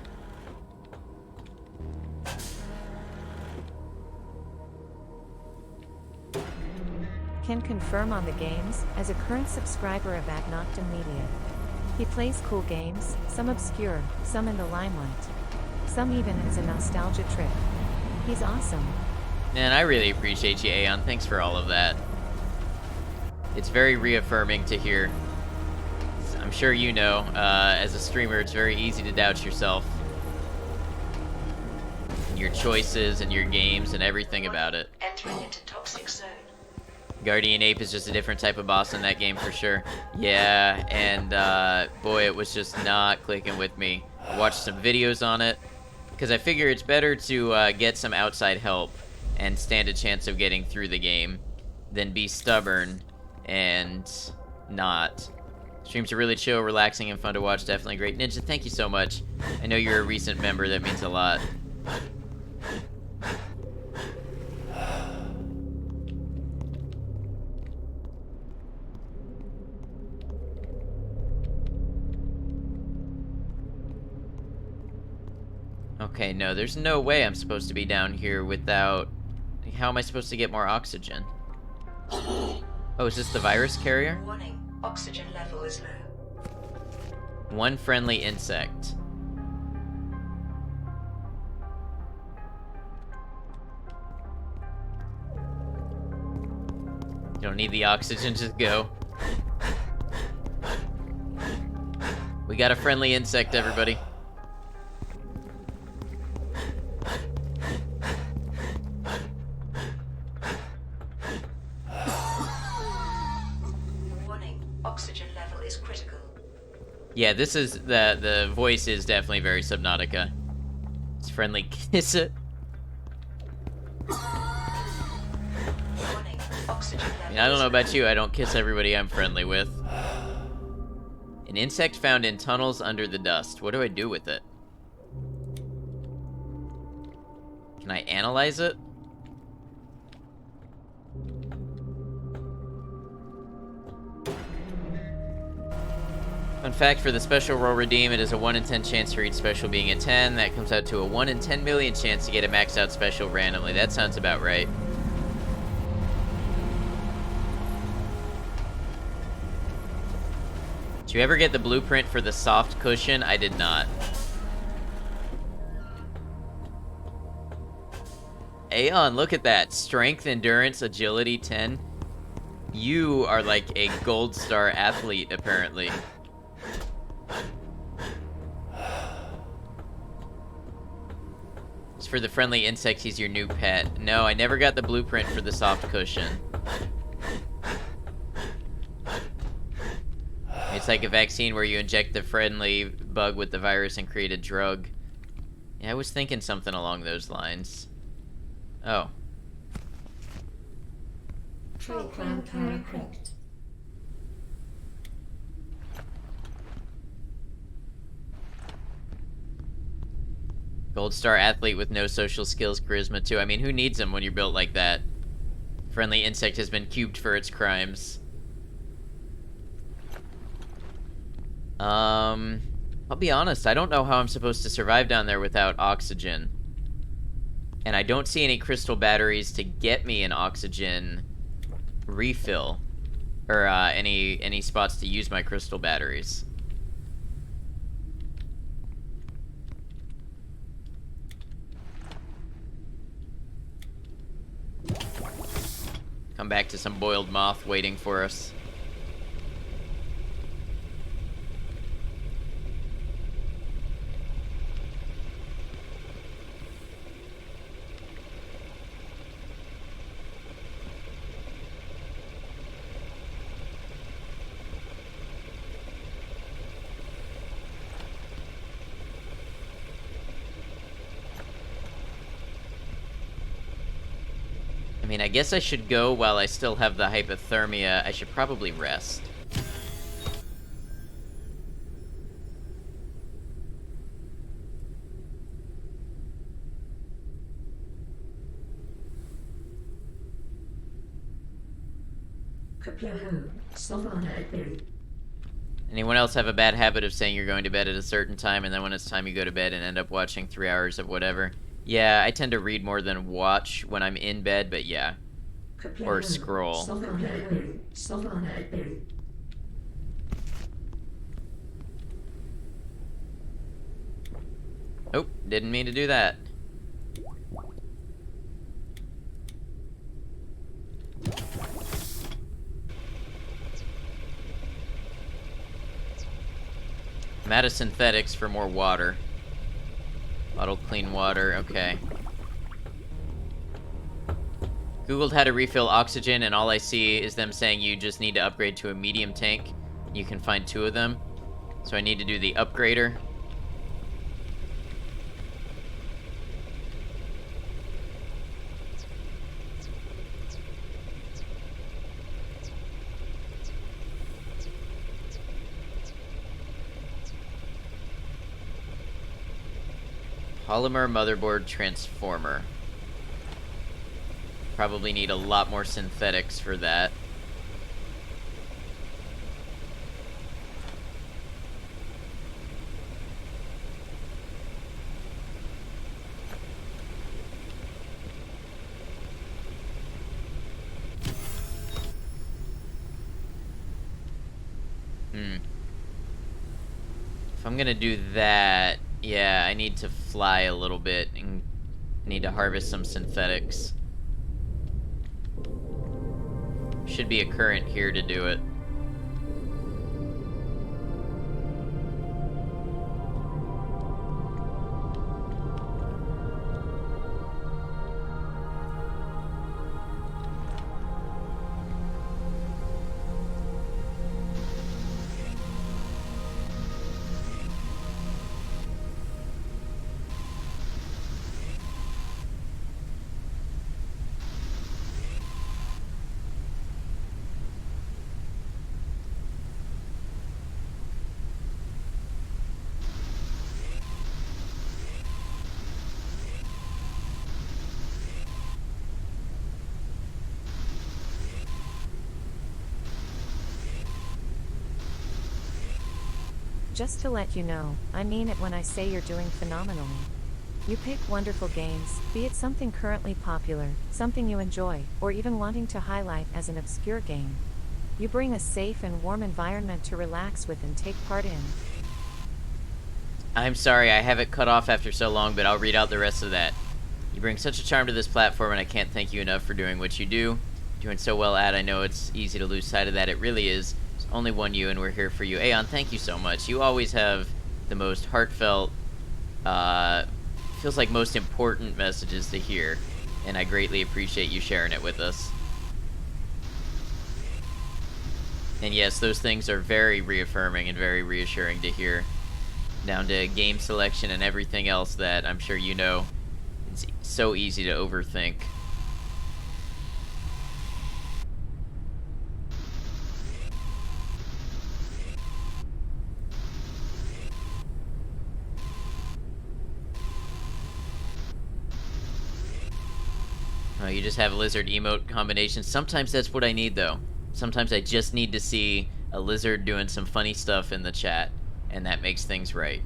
Can confirm on the games, as a current subscriber of Noctem Media. He plays cool games, some obscure, some in the limelight. Some even as a nostalgia trip. He's awesome. Man, I really appreciate you, Aeon. Thanks for all of that. It's very reaffirming to hear. I'm sure you know, as a streamer, it's very easy to doubt yourself. And your choices and your games and everything about it. Entering into toxic zone. Guardian Ape is just a different type of boss in that game for sure. Yeah, and boy, it was just not clicking with me. I watched some videos on it, because I figure it's better to get some outside help and stand a chance of getting through the game than be stubborn and not. Streams are really chill, relaxing, and fun to watch. Definitely great. Ninja, thank you so much. I know you're a recent member. That means a lot. Okay, no, there's no way I'm supposed to be down here without... How am I supposed to get more oxygen? Oh, is this the virus carrier? Warning, oxygen level is low. One friendly insect. You don't need the oxygen, just go. We got a friendly insect, everybody. Warning, oxygen level is critical. Yeah, this is the voice is definitely very Subnautica. It's friendly kiss it. Warning, oxygen level I don't is know low. about you, I don't kiss everybody I'm friendly with. An insect found in tunnels under the dust. What do I do with it? Can I analyze it? Fun fact, for the special roll redeem, it is a 1 in 10 chance for each special being a 10. That comes out to a 1 in 10 million chance to get a maxed out special randomly. That sounds about right. Did you ever get the blueprint for the soft cushion? I did not. Aeon, look at that. Strength, endurance, agility, 10. You are like a gold star athlete, apparently. It's for the friendly insects, he's your new pet. No, I never got the blueprint for the soft cushion. It's like a vaccine where you inject the friendly bug with the virus and create a drug. Yeah, I was thinking something along those lines. Oh. Program correct. Gold star athlete with no social skills, charisma too. I mean, who needs them when you're built like that? Friendly insect has been cubed for its crimes. I'll be honest, I don't know how I'm supposed to survive down there without oxygen. And I don't see any crystal batteries to get me an oxygen refill. Or, any spots to use my crystal batteries. Come back to some boiled moth waiting for us. I mean, I guess I should go while I still have the hypothermia. I should probably rest. Anyone else have a bad habit of saying you're going to bed at a certain time, and then when it's time you go to bed and end up watching 3 hours of whatever? Yeah, I tend to read more than watch when I'm in bed, but yeah. Or scroll. Oh, didn't mean to do that. I'm out of synthetics for more water. Bottled clean water, okay. Googled how to refill oxygen, and all I see is them saying you just need to upgrade to a medium tank. You can find 2 of them. So I need to do the upgrader. Polymer motherboard transformer. Probably need a lot more synthetics for that. If I'm gonna do that, yeah, I need to fly a little bit and need to harvest some synthetics. Should be a current here to do it. Just to let you know, I mean it when I say you're doing phenomenally. You pick wonderful games, be it something currently popular, something you enjoy, or even wanting to highlight as an obscure game. You bring a safe and warm environment to relax with and take part in. I'm sorry, I have it cut off after so long, but I'll read out the rest of that. You bring such a charm to this platform, and I can't thank you enough for doing what you do. Doing so well at, I know it's easy to lose sight of that. It really is. There's only one you, and we're here for you. Aeon, thank you so much. You always have the most heartfelt, feels like most important messages to hear, and I greatly appreciate you sharing it with us. And yes, those things are very reaffirming and very reassuring to hear. Down to game selection and everything else that I'm sure you know. It's so easy to overthink. Oh, you just have lizard emote combinations. Sometimes that's what I need, though. Sometimes I just need to see a lizard doing some funny stuff in the chat, and that makes things right.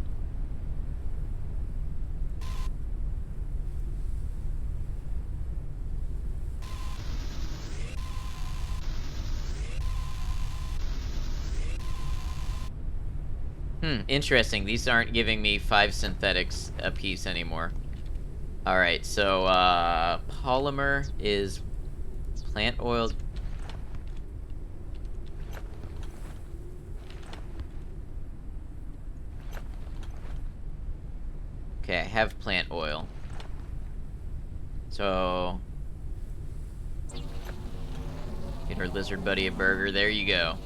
Interesting. These aren't giving me 5 synthetics a piece anymore. Alright, so, polymer is plant oil. Okay, I have plant oil. So, get our lizard buddy a burger. There you go.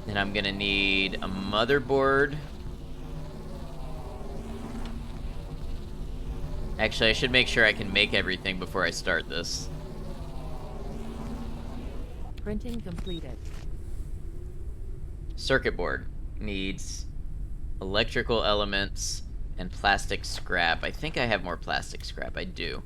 Then I'm gonna need a motherboard. Actually, I should make sure I can make everything before I start this. Printing completed. Circuit board needs electrical elements and plastic scrap. I think I have more plastic scrap. I do.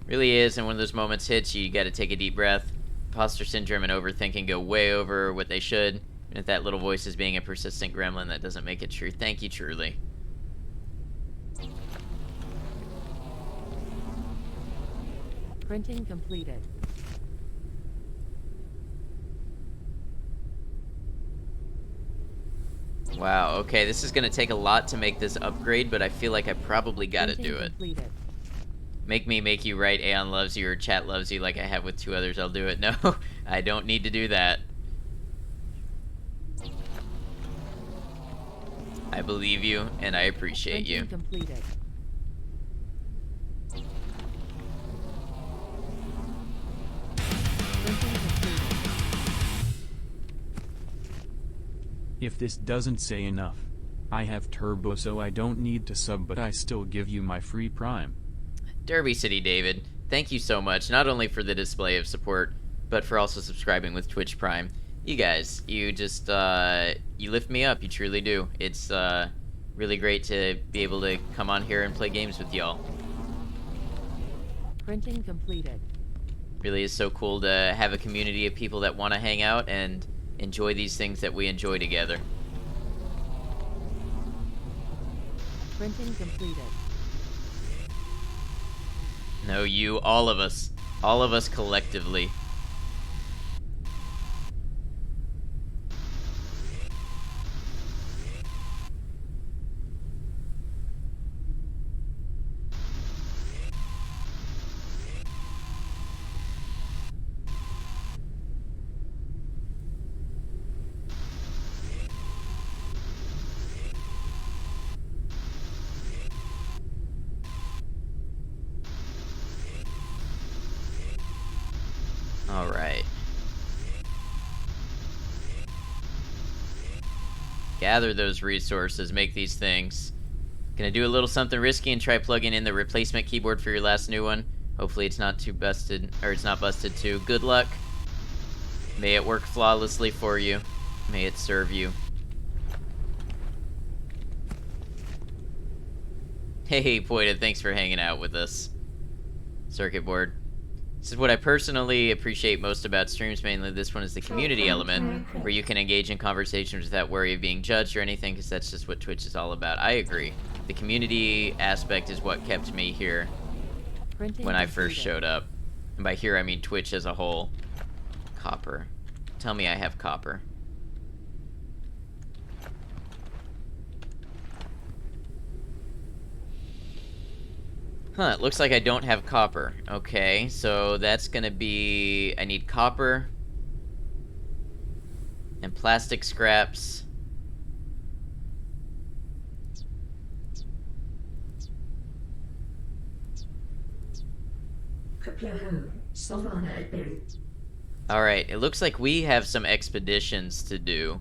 Really is, and when those moments hits, you gotta take a deep breath. Imposter syndrome and overthinking go way over what they should. And if that little voice is being a persistent gremlin, that doesn't make it true. Thank you, truly. Printing completed. Wow, okay, this is gonna take a lot to make this upgrade, but I feel like I probably gotta Printing do it. completed. Make me make you right, Aeon loves you, or chat loves you like I have with 2 others, I'll do it. No, I don't need to do that. I believe you, and I appreciate Printing you. completed. If this doesn't say enough, I have turbo so I don't need to sub, but I still give you my free Prime. Derby City David, thank you so much, not only for the display of support, but for also subscribing with Twitch Prime. You guys, you just, you lift me up, you truly do. It's, really great to be able to come on here and play games with y'all. Printing completed. Really is so cool to have a community of people that want to hang out and enjoy these things that we enjoy together. Printing completed. No, you, all of us collectively. All right. Gather those resources, make these things. Gonna do a little something risky and try plugging in the replacement keyboard for your last new one. Hopefully it's not too busted, or it's not busted too. Good luck. May it work flawlessly for you. May it serve you. Hey, Poita, thanks for hanging out with us. Circuit board. This is what I personally appreciate most about streams, mainly this one is the community element, where you can engage in conversations without worry of being judged or anything, because that's just what Twitch is all about. I agree. The community aspect is what kept me here Printing when I first completed. showed up. And by here, I mean Twitch as a whole. Copper. Tell me I have copper. Huh, it looks like I don't have copper. Okay, so that's gonna be... I need copper. And plastic scraps. Alright, it looks like we have some expeditions to do.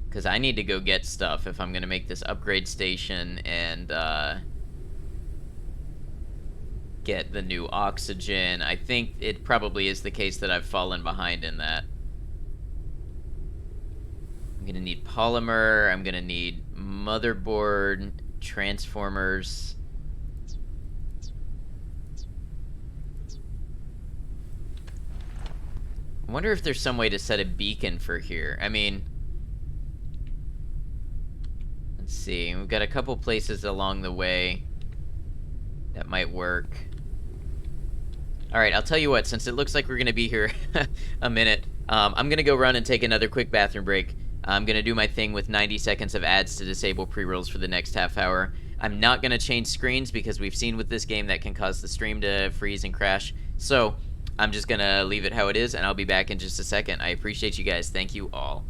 Because I need to go get stuff if I'm gonna make this upgrade station and, get the new oxygen. I think it probably is the case that I've fallen behind in that. I'm gonna need polymer, I'm gonna need motherboard, transformers. I wonder if there's some way to set a beacon for here. I mean, let's see. We've got a couple places along the way that might work. Alright, I'll tell you what, since it looks like we're going to be here a minute, I'm going to go run and take another quick bathroom break. I'm going to do my thing with 90 seconds of ads to disable pre-rolls for the next half hour. I'm not going to change screens because we've seen with this game that can cause the stream to freeze and crash. So, I'm just going to leave it how it is, and I'll be back in just a second. I appreciate you guys. Thank you all.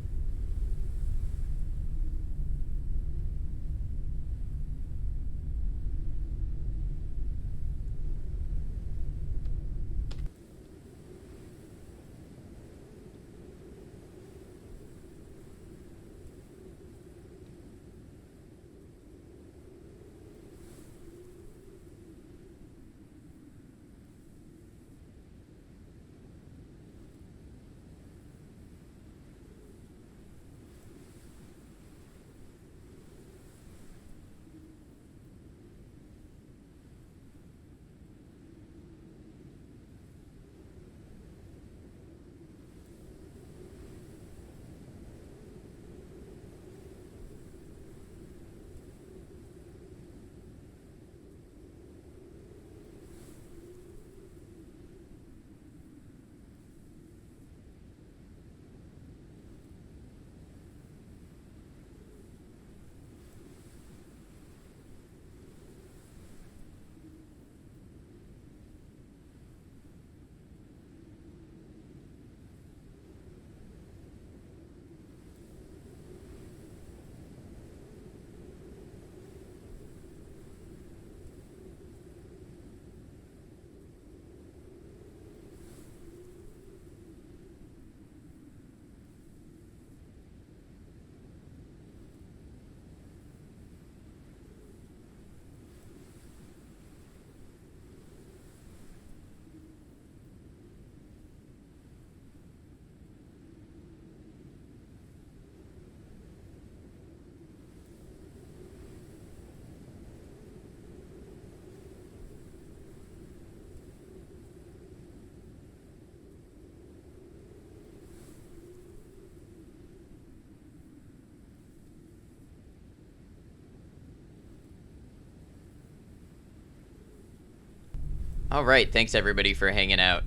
All right, thanks everybody for hanging out.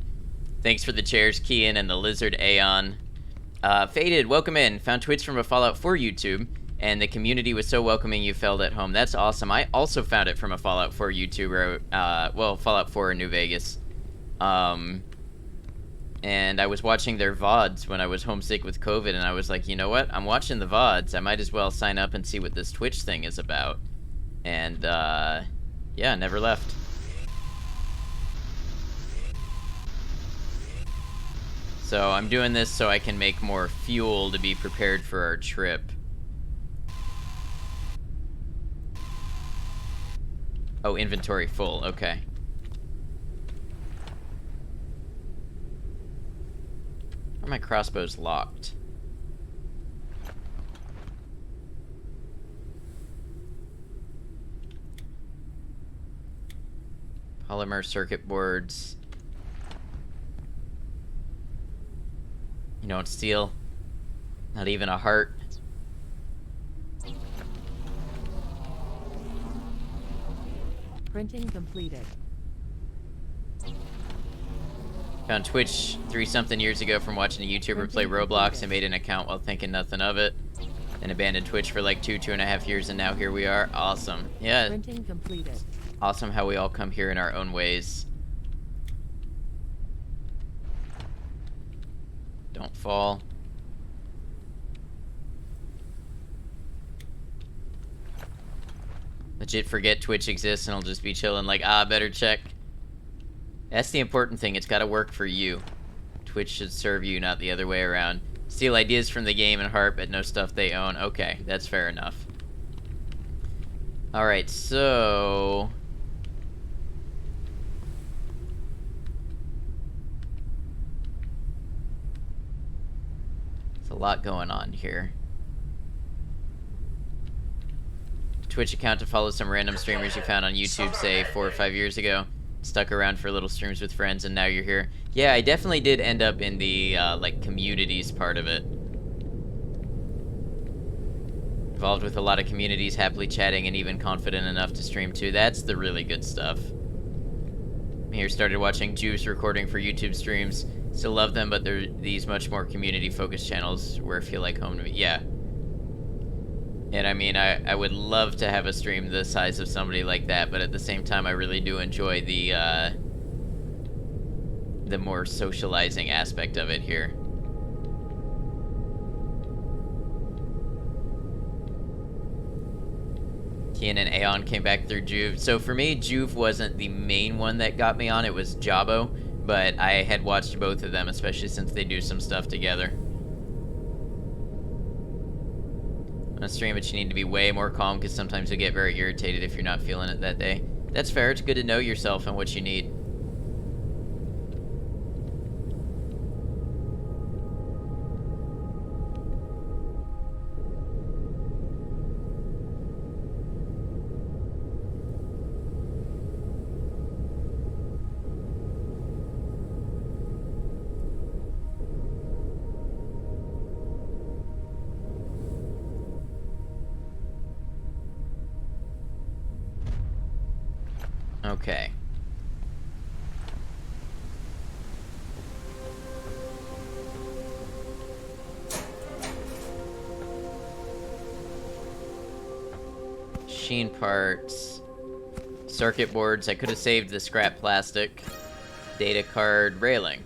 Thanks for the chairs, Kian and the lizard Aeon. Faded, welcome in. Found tweets from a Fallout 4 YouTube, and the community was so welcoming you felt at home. That's awesome. I also found it from a Fallout 4 YouTuber, well, Fallout 4 in New Vegas. And I was watching their VODs when I was homesick with COVID, and I was like, you know what? I'm watching the VODs. I might as well sign up and see what this Twitch thing is about. And, yeah, never left. So I'm doing this so I can make more fuel to be prepared for our trip. Oh, inventory full. Okay. Are my crossbows locked? Polymer circuit boards. You don't steal. Not even a heart. Printing completed. Found Twitch 3-something years ago from watching a YouTuber play Roblox and made an account while thinking nothing of it. Then abandoned Twitch for like 2.5 years, and now here we are. Awesome. Yeah. Printing completed. Awesome how we all come here in our own ways. Don't fall. Legit forget Twitch exists and I'll just be chilling like, better check. That's the important thing. It's gotta work for you. Twitch should serve you, not the other way around. Steal ideas from the game and heart, but no stuff they own. Okay, that's fair enough. Alright, so... there's a lot going on here. Twitch account to follow some random streamers you found on YouTube, say, 4 or 5 years ago. Stuck around for little streams with friends, and now you're here. Yeah, I definitely did end up in the, like, communities part of it. Involved with a lot of communities, happily chatting, and even confident enough to stream too. That's the really good stuff. Here, started watching Juice recording for YouTube streams. Still love them, but they're these much more community-focused channels where I feel like home to me. Yeah. And I mean, I would love to have a stream the size of somebody like that, but at the same time, I really do enjoy the more socializing aspect of it here. Kian and Aeon came back through Juve. So for me, Juve wasn't the main one that got me on, it was Jabo, but I had watched both of them, especially since they do some stuff together. On a stream, but you need to be way more calm because sometimes you'll get very irritated if you're not feeling it that day. That's fair. It's good to know yourself and what you need. Okay. Machine parts. Circuit boards. I could have saved the scrap plastic. Data card. Railing.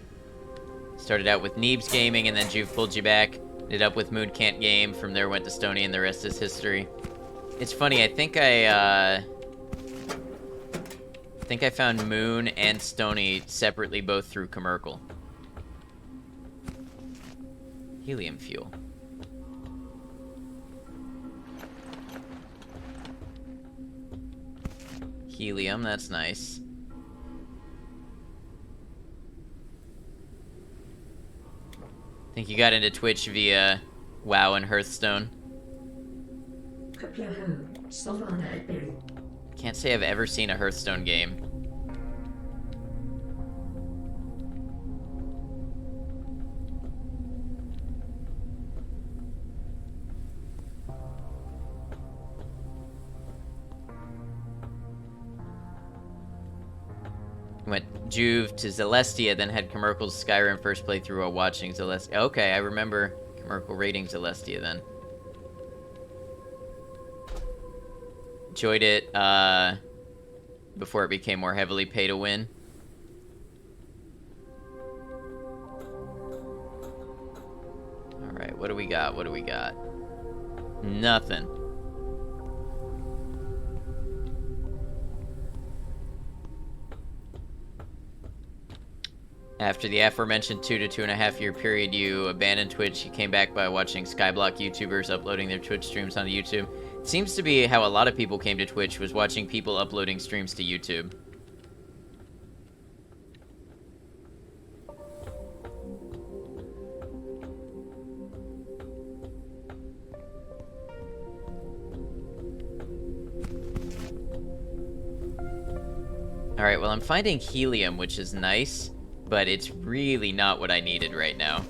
Started out with Neebs Gaming and then Juve pulled you back. Ended up with Moon Can't Game. From there went to Stony and the rest is history. It's funny, I think I found Moon and Stony separately both through Commercial. Helium fuel. Helium, that's nice. Think you got into Twitch via WoW and Hearthstone? Can't say I've ever seen a Hearthstone game. Went Juve to Celestia, then had Commercial's Skyrim first playthrough while watching Celestia. Okay, I remember Commercial rating Celestia then. Enjoyed it before it became more heavily pay to win. Alright, what do we got? What do we got? Nothing. After the aforementioned 2 to 2.5 year period, you abandoned Twitch. You came back by watching Skyblock YouTubers uploading their Twitch streams onto YouTube. It seems to be how a lot of people came to Twitch, was watching people uploading streams to YouTube. Alright, well I'm finding helium, which is nice, but it's really not what I needed right now.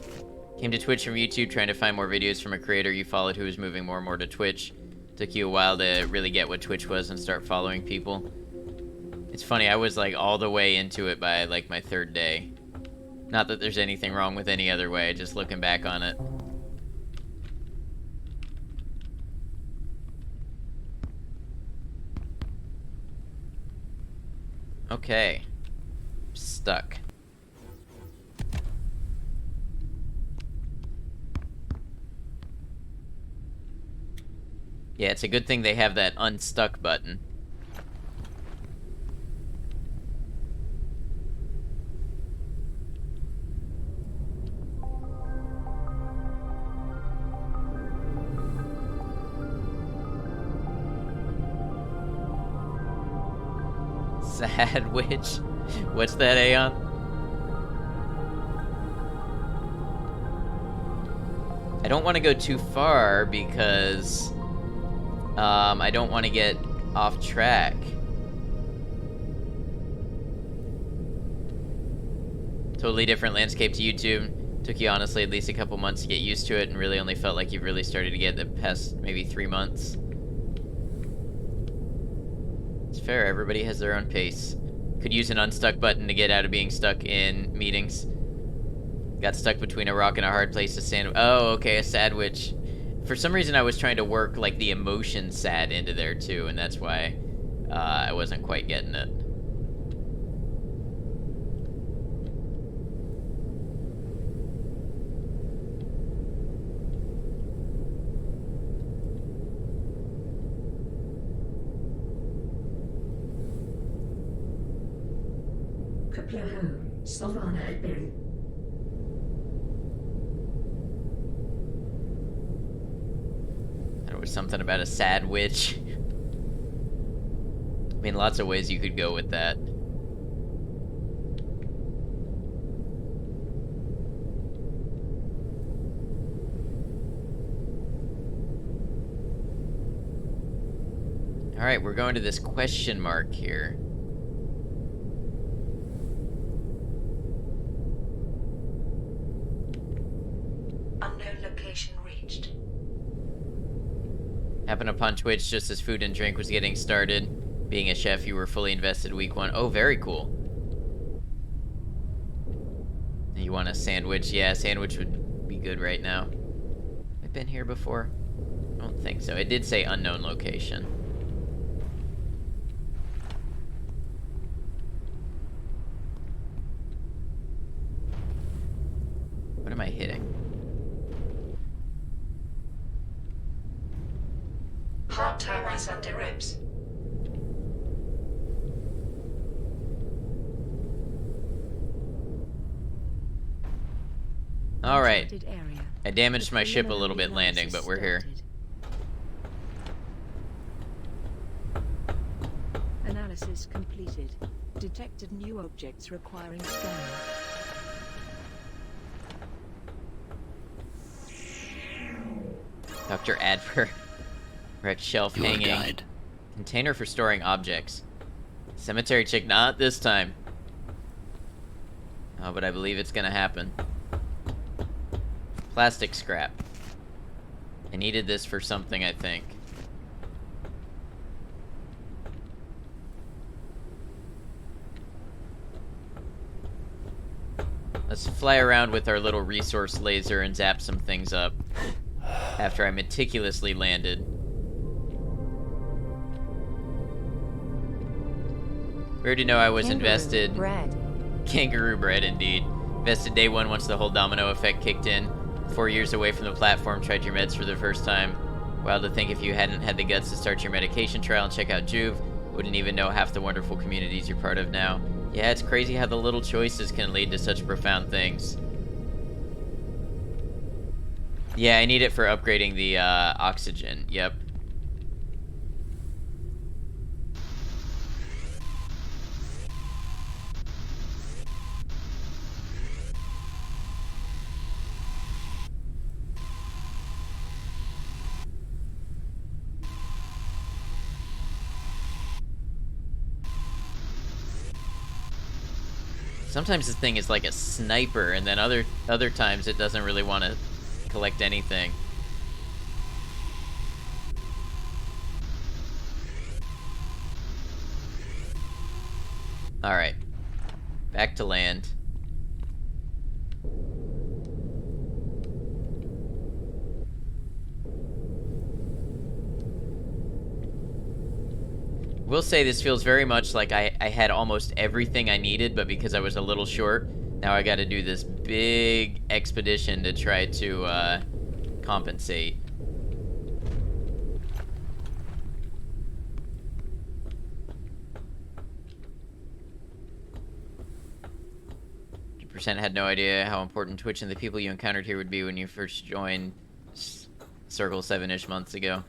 Came to Twitch from YouTube trying to find more videos from a creator you followed who was moving more and more to Twitch. Took you a while to really get what Twitch was and start following people. It's funny, I was like all the way into it by like my 3rd day. Not that there's anything wrong with any other way, just looking back on it. Okay. Stuck. Yeah, it's a good thing they have that unstuck button. Sad witch? What's that, Aeon? I don't want to go too far because I don't want to get off track. Totally different landscape to YouTube. Took you honestly at least a couple months to get used to it, and really only felt like you've really started to get the past maybe 3 months. It's fair, everybody has their own pace. Could use an unstuck button to get out of being stuck in meetings. Got stuck between a rock and a hard place to stand. Oh, okay, a sad witch. For some reason I was trying to work like the emotion sad into there too, and that's why I wasn't quite getting it. There was something about a sad witch. I mean, lots of ways you could go with that. Alright, we're going to this question mark here. Unknown location reached. Happened upon Twitch just as food and drink was getting started. Being a chef, you were fully invested week 1. Oh, very cool. You want a sandwich? Yeah, a sandwich would be good right now. I've been here before? I don't think so. It did say unknown location. What am I hitting? Hot termites under ribs. Alright. Infected area. I damaged my ship a Preliminary little bit landing, but we're here. started. Analysis completed. Detected new objects requiring scanning. Dr. Adver. Wrecked shelf Your hanging. guide. Container for storing objects. Cemetery chick, not this time. Oh, but I believe it's gonna happen. Plastic scrap. I needed this for something, I think. Let's fly around with our little resource laser and zap some things up after I meticulously landed. We already know I was Kangaroo invested. bread. Kangaroo bread, indeed. Invested day one once the whole domino effect kicked in. 4 years away from the platform, tried your meds for the first time. Wild to think if you hadn't had the guts to start your medication trial and check out Juve, wouldn't even know half the wonderful communities you're part of now. Yeah, it's crazy how the little choices can lead to such profound things. Yeah, I need it for upgrading the oxygen. Yep. Sometimes this thing is like a sniper, and then other times it doesn't really want to collect anything. Alright. Back to land. Will say this feels very much like I had almost everything I needed, but because I was a little short, now I gotta do this big expedition to try to compensate. Percent had no idea how important Twitch and the people you encountered here would be when you first joined Circle 7-ish months ago.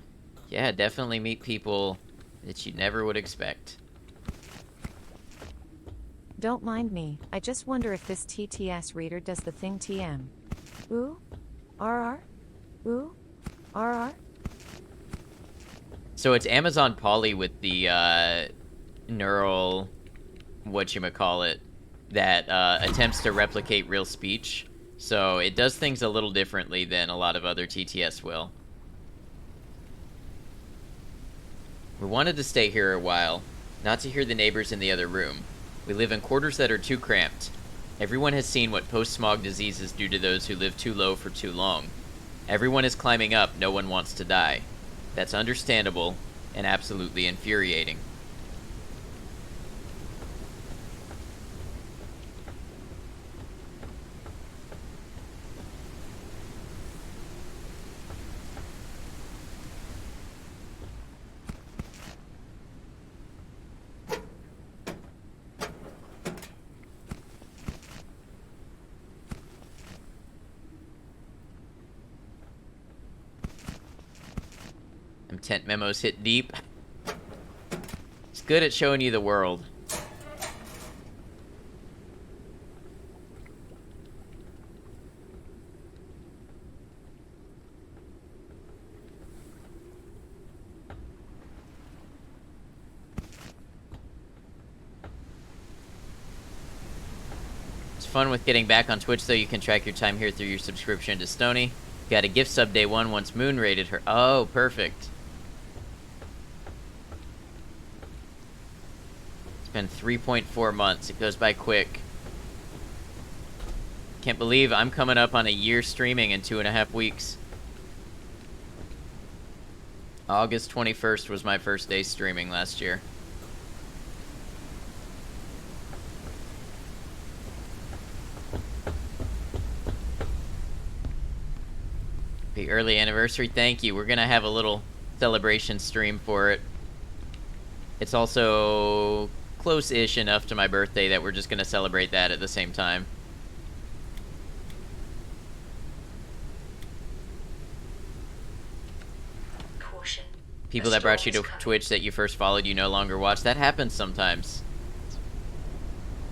Yeah, definitely meet people that you never would expect. Don't mind me, I just wonder if this TTS reader does the thing TM. Ooh? RR? Ooh? RR? So it's Amazon Polly with the neural whatchamacallit that attempts to replicate real speech. So it does things a little differently than a lot of other TTS will. We wanted to stay here a while, not to hear the neighbors in the other room. We live in quarters that are too cramped. Everyone has seen what post-smog diseases do to those who live too low for too long. Everyone is climbing up, no one wants to die. That's understandable and absolutely infuriating. Intent memos hit deep. It's good at showing you the world. It's fun with getting back on Twitch, though. You can track your time here through your subscription to Stony. Got a gift sub day one once Moon rated her. Oh, perfect. It's been 3.4 months. It goes by quick. Can't believe I'm coming up on a year streaming in 2.5 weeks. August 21st was my first day streaming last year. The early anniversary, thank you. We're gonna have a little celebration stream for it. It's also close-ish enough to my birthday that we're just gonna celebrate that at the same time. Caution. People that brought you to Twitch that you first followed you no longer watch. That happens sometimes.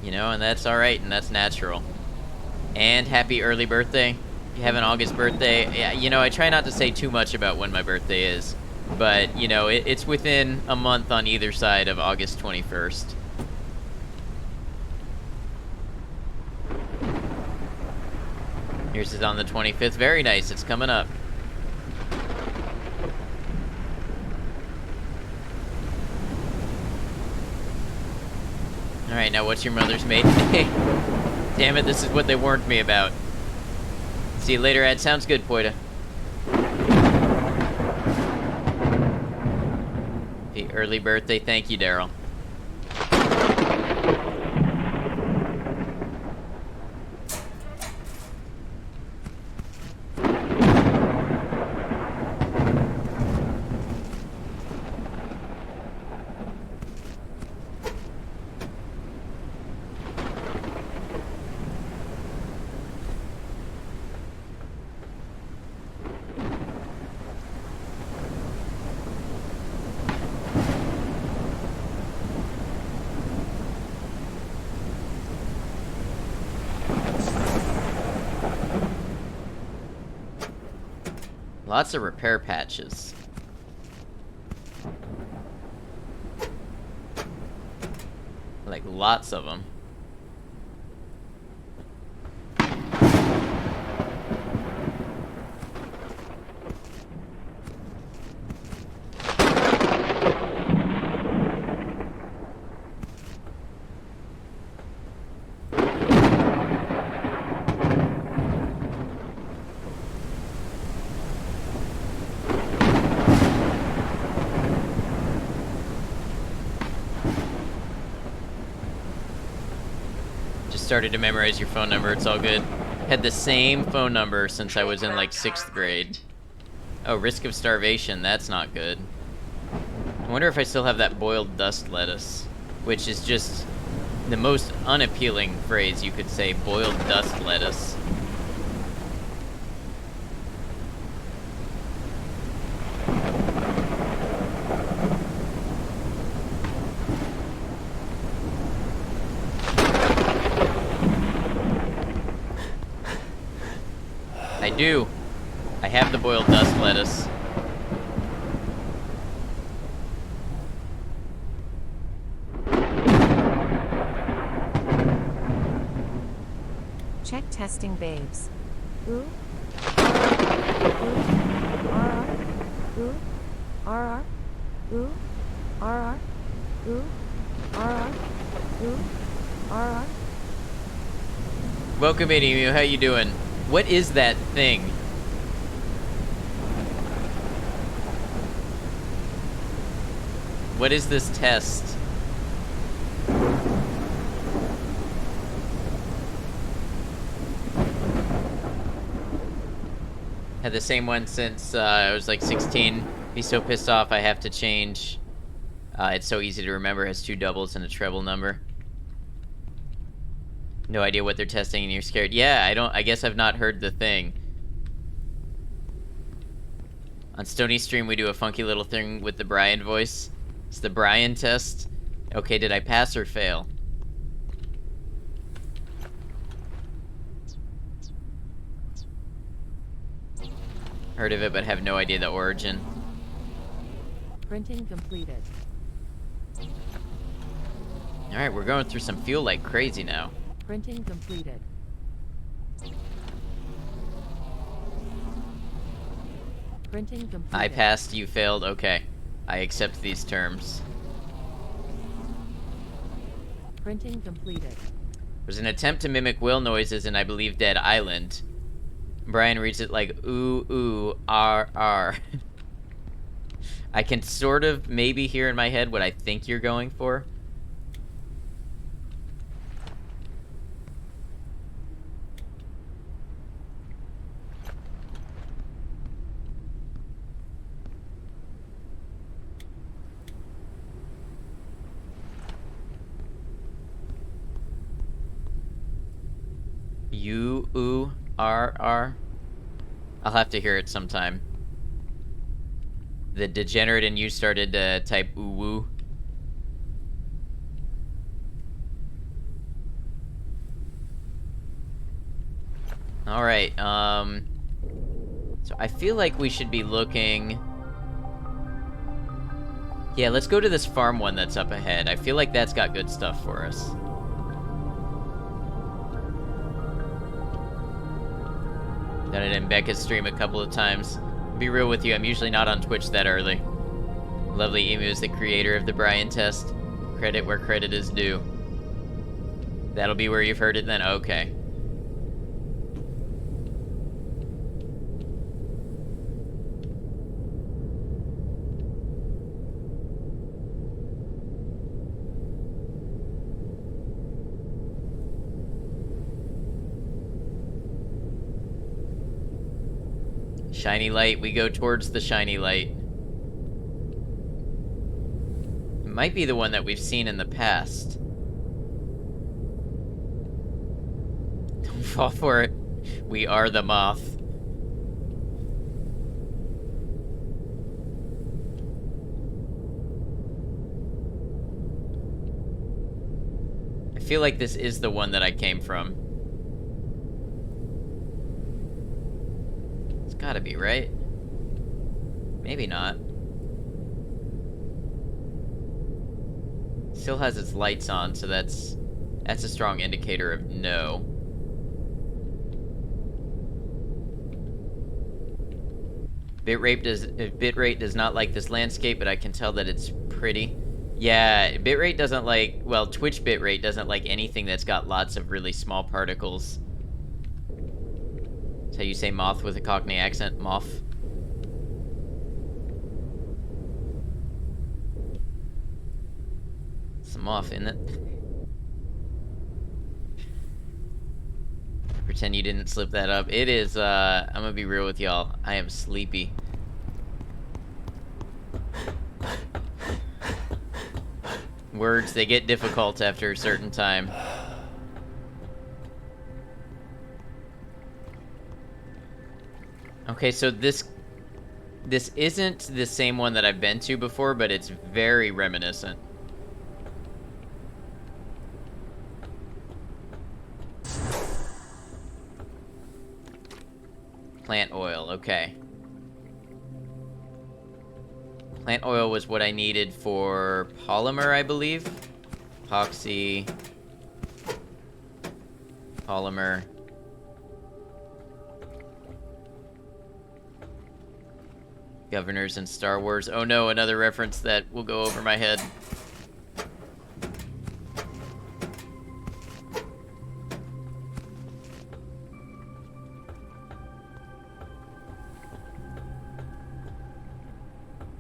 You know, and that's alright, and that's natural. And happy early birthday. If you have an August birthday, yeah, you know, I try not to say too much about when my birthday is. But, you know, it's within a month on either side of August 21st. Yours is on the 25th. Very nice. It's coming up. Alright, now what's your mother's maiden name? Damn it, this is what they warned me about. See you later, Ed. Sounds good, Poita. The early birthday, thank you, Daryl. Lots of repair patches. Like, lots of them. Started to memorize your phone number, it's all good. Had the same phone number since I was in like 6th grade. Oh, risk of starvation, that's not good. I wonder if I still have that boiled dust lettuce, which is just the most unappealing phrase you could say, boiled dust lettuce. I do. I have the boiled dust lettuce. Check testing, babes. Ooh. Ooh. RR. Ooh. RR. Ooh. RR. Ooh. RR. Welcome in, Emu. How you doing? What is that thing? What is this test? Had the same one since I was like 16. Be so pissed off I have to change. It's so easy to remember. It has 2 doubles and a treble number. No idea what they're testing and you're scared. Yeah, I guess I've not heard the thing. On Stony's stream, we do a funky little thing with the Brian voice. It's the Brian test. Okay, did I pass or fail? Heard of it, but have no idea the origin. Printing completed. Alright, we're going through some fuel like crazy now. Printing completed. Printing completed. I passed, you failed, okay. I accept these terms. Printing completed. There's an attempt to mimic whale noises in, I believe, Dead Island. Brian reads it like, ooh, ooh, r, r. I can sort of maybe hear in my head what I think you're going for. U, ooh, r, r. I'll have to hear it sometime. The degenerate in you started to type ooh woo. Alright, so I feel like we should be looking... Yeah, let's go to this farm one that's up ahead. I feel like that's got good stuff for us. Done it in Becca's stream a couple of times. Be real with you, I'm usually not on Twitch that early. Lovely Emu is the creator of the Brian test. Credit where credit is due. That'll be where you've heard it then? Okay. Shiny light, we go towards the shiny light. It might be the one that we've seen in the past. Don't fall for it. We are the moth. I feel like this is the one that I came from. It's gotta be, right? Maybe not. Still has its lights on, so that's a strong indicator of no. Bitrate does not like this landscape, but I can tell that it's pretty. Yeah, bitrate doesn't like, well, Twitch bitrate doesn't like anything that's got lots of really small particles. That's how you say moth with a Cockney accent, moth. It's a moth, isn't it? Pretend you didn't slip that up. It is, I'm gonna be real with y'all. I am sleepy. Words, they get difficult after a certain time. Okay, so this isn't the same one that I've been to before, but it's very reminiscent. Plant oil, okay. Plant oil was what I needed for polymer, I believe. Epoxy. Polymer. Governors in Star Wars. Oh no, another reference that will go over my head.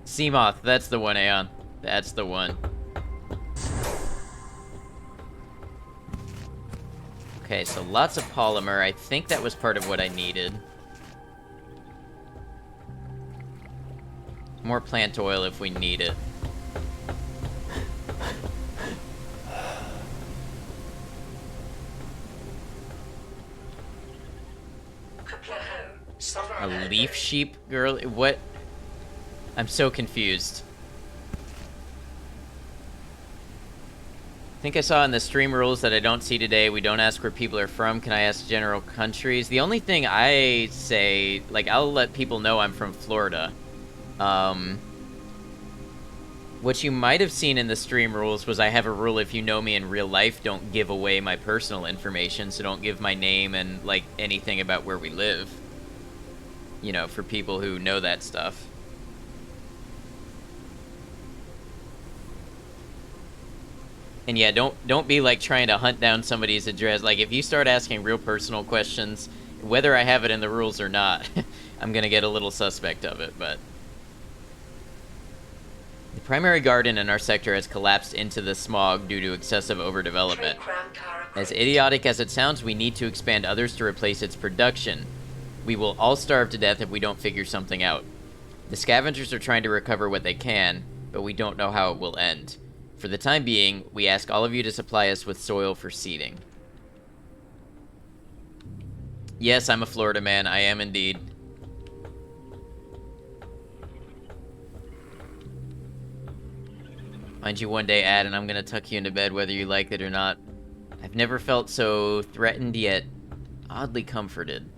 Seamoth, that's the one, Aeon. That's the one. Okay, so lots of polymer. I think that was part of what I needed. More plant oil if we need it. A leaf sheep girl? What? I'm so confused. I think I saw in the stream rules that I don't see today, we don't ask where people are from. Can I ask general countries? The only thing I say, like, I'll let people know I'm from Florida. What you might have seen in the stream rules was I have a rule: if you know me in real life, don't give away my personal information, so don't give my name and, like, anything about where we live. You know, for people who know that stuff. And yeah, don't be, like, trying to hunt down somebody's address. Like, if you start asking real personal questions, whether I have it in the rules or not, I'm gonna get a little suspect of it, but... The primary garden in our sector has collapsed into the smog due to excessive overdevelopment. As idiotic as it sounds, we need to expand others to replace its production. We will all starve to death if we don't figure something out. The scavengers are trying to recover what they can, but we don't know how it will end. For the time being, we ask all of you to supply us with soil for seeding. Yes, I'm a Florida man. I am indeed. Find you one day, Ad, and I'm gonna tuck you into bed whether you like it or not. I've never felt so threatened yet oddly comforted.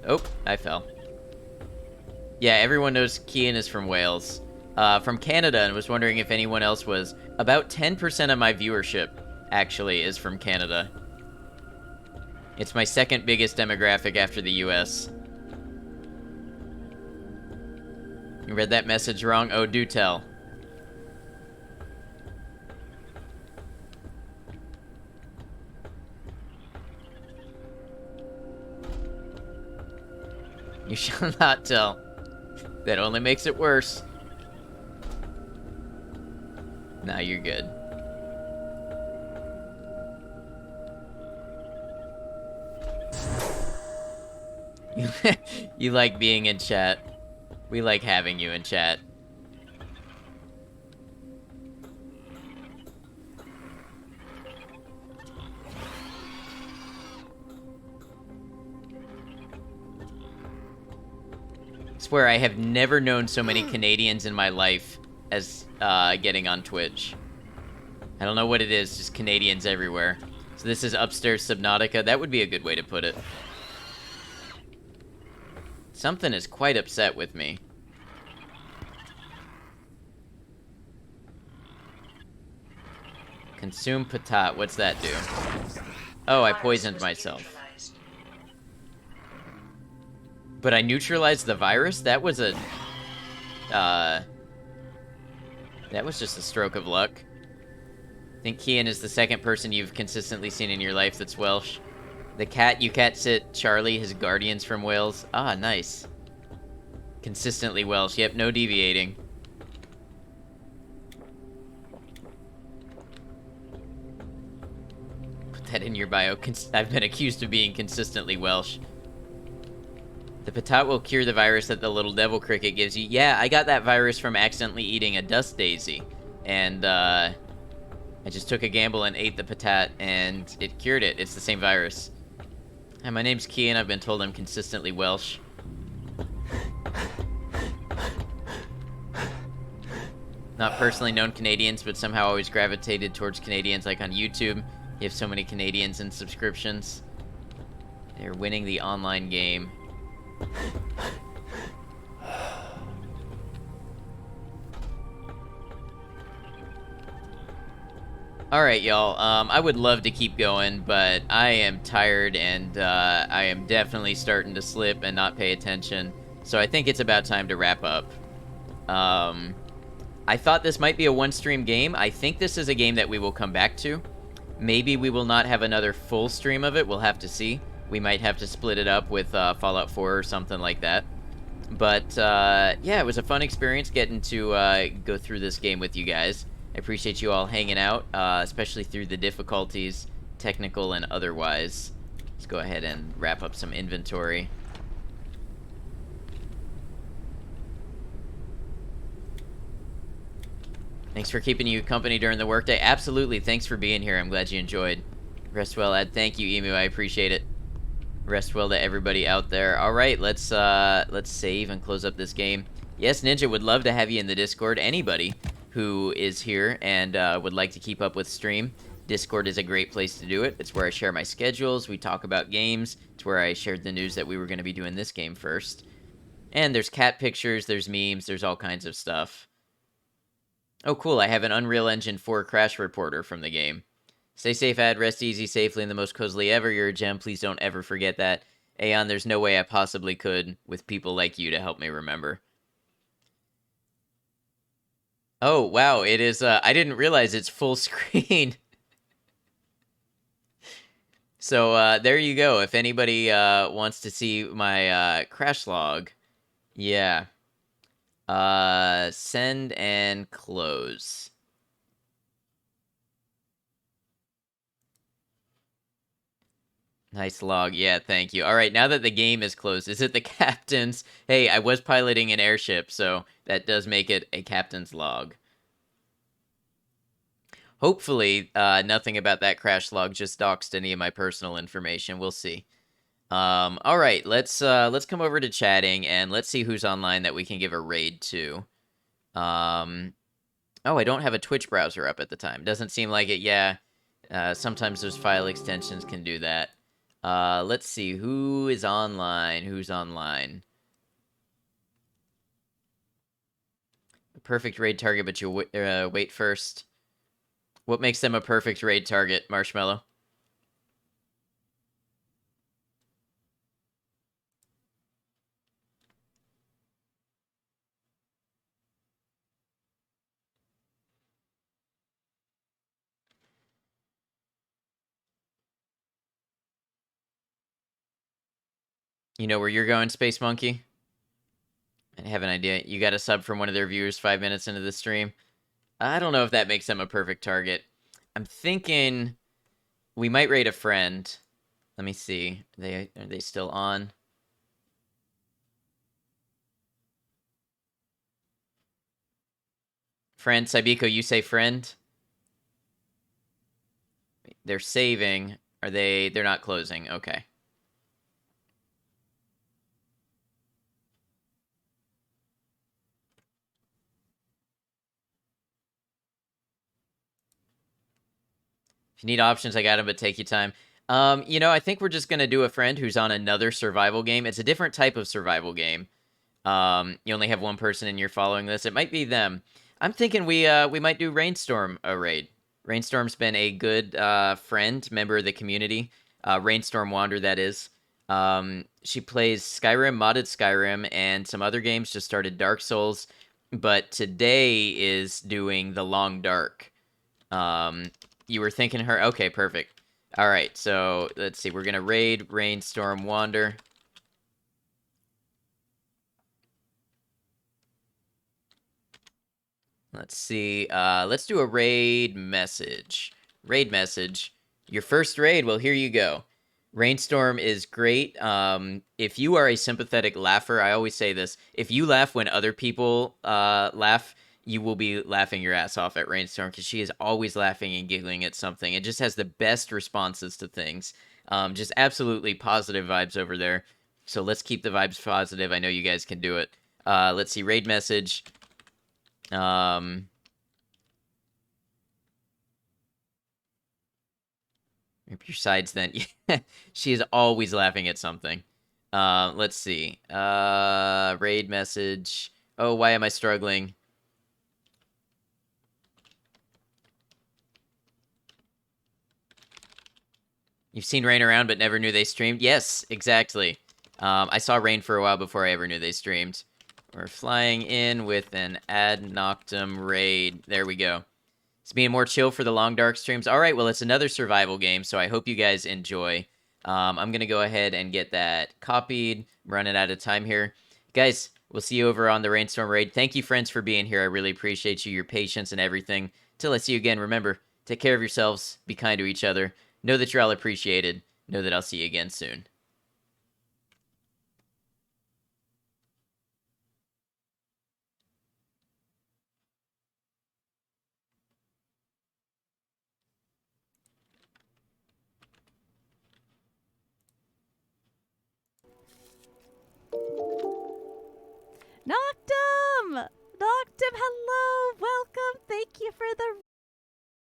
Oh, I fell. Yeah, everyone knows Kian is from Wales. From Canada, and was wondering if anyone else was. About 10% of my viewership, actually, is from Canada. It's my second biggest demographic after the US. You read that message wrong? Oh, do tell. You shall not tell. That only makes it worse. Nah, you're good. You like being in chat. We like having you in chat. I swear I have never known so many Canadians in my life as getting on Twitch. I don't know what it is, just Canadians everywhere. So this is Upstairs Subnautica. That would be a good way to put it. Something is quite upset with me. Consume patat. What's that do? Oh, I poisoned myself. But I neutralized the virus? That was a... that was just a stroke of luck. I think Kian is the second person you've consistently seen in your life that's Welsh. The cat you cat sit, Charlie, his guardians from Wales. Ah, nice. Consistently Welsh. Yep, no deviating. Put that in your bio. I've been accused of being consistently Welsh. The patat will cure the virus that the little devil cricket gives you. Yeah, I got that virus from accidentally eating a dust daisy. And, I just took a gamble and ate the patat, and it cured it. It's the same virus. Hi, my name's Kian. I've been told I'm consistently Welsh. Not personally known Canadians, but somehow always gravitated towards Canadians, like on YouTube. You have so many Canadians in subscriptions. They're winning the online game. Alright, y'all. I would love to keep going, but I am tired, and I am definitely starting to slip and not pay attention. So I think it's about time to wrap up. I thought this might be a one-stream game. I think this is a game that we will come back to. Maybe we will not have another full stream of it. We'll have to see. We might have to split it up with Fallout 4 or something like that. But, yeah, it was a fun experience getting to go through this game with you guys. I appreciate you all hanging out, especially through the difficulties, technical and otherwise. Let's go ahead and wrap up some inventory. Thanks for keeping you company during the workday. Absolutely, thanks for being here. I'm glad you enjoyed. Rest well, Ed. Thank you, Emu. I appreciate it. Rest well to everybody out there. All right, let's save and close up this game. Yes, Ninja would love to have you in the Discord. Anybody who is here and would like to keep up with stream, Discord is a great place to do it. It's where I share my schedules. We talk about games. It's where I shared the news that we were going to be doing this game first. And there's cat pictures, there's memes, there's all kinds of stuff. Oh, cool. I have an Unreal Engine 4 crash reporter from the game. Stay safe, Ad. Rest easy, safely, and the most cozily ever. You're a gem. Please don't ever forget that. Aeon, there's no way I possibly could with people like you to help me remember. Oh, wow. It is, I didn't realize it's full screen. So, there you go. If anybody, wants to see my, crash log. Yeah. Send and close. Nice log. Yeah, thank you. All right, now that the game is closed, is it the captain's? Hey, I was piloting an airship, so that does make it a captain's log. Hopefully, nothing about that crash log just doxed any of my personal information. We'll see. All right, let's come over to chatting and let's see who's online that we can give a raid to. Oh, I don't have a Twitch browser up at the time. Doesn't seem like it. Yeah, sometimes those file extensions can do that. Let's see who is online. Who's online? A perfect raid target, but you wait first. What makes them a perfect raid target, Marshmallow? You know where you're going, Space Monkey? I have an idea. You got a sub from one of their viewers 5 minutes into the stream. I don't know if that makes them a perfect target. I'm thinking we might raid a friend. Let me see. Are they still on? Friend, Saibiko, you say friend? They're saving. They're not closing. Okay. If you need options, I got them, but take your time. I think we're just gonna do a friend who's on another survival game. It's a different type of survival game. You only have one person and you're following this. It might be them. I'm thinking we might do Rainstorm a raid. Rainstorm's been a good friend, member of the community. Rainstorm Wander, that is. She plays Skyrim, modded Skyrim, and some other games. Just started Dark Souls, but today is doing The Long Dark. You were thinking her? Okay, perfect. All right, so let's see. We're gonna raid Rainstorm Wander. Let's see. Let's do a raid message. Raid message. Your first raid. Well, here you go. Rainstorm is great. If you are a sympathetic laugher, I always say this. If you laugh when other people laugh, you will be laughing your ass off at Rainstorm because she is always laughing and giggling at something. It just has the best responses to things. Just absolutely positive vibes over there. So let's keep the vibes positive. I know you guys can do it. Let's see. Raid message. Rip your sides then. She is always laughing at something. Let's see. Raid message. Oh, why am I struggling? You've seen Rain around but never knew they streamed? Yes, exactly. I saw Rain for a while before I ever knew they streamed. We're flying in with an Ad Noctem raid. There we go. It's being more chill for the Long Dark streams. All right, well, it's another survival game, so I hope you guys enjoy. I'm going to go ahead and get that copied. I'm running out of time here. Guys, we'll see you over on the Rainstorm raid. Thank you, friends, for being here. I really appreciate you, your patience and everything. Till I see you again, remember, take care of yourselves. Be kind to each other. Know that you're all appreciated. Know that I'll see you again soon. Noctem! Noctem, hello! Welcome! Thank you for the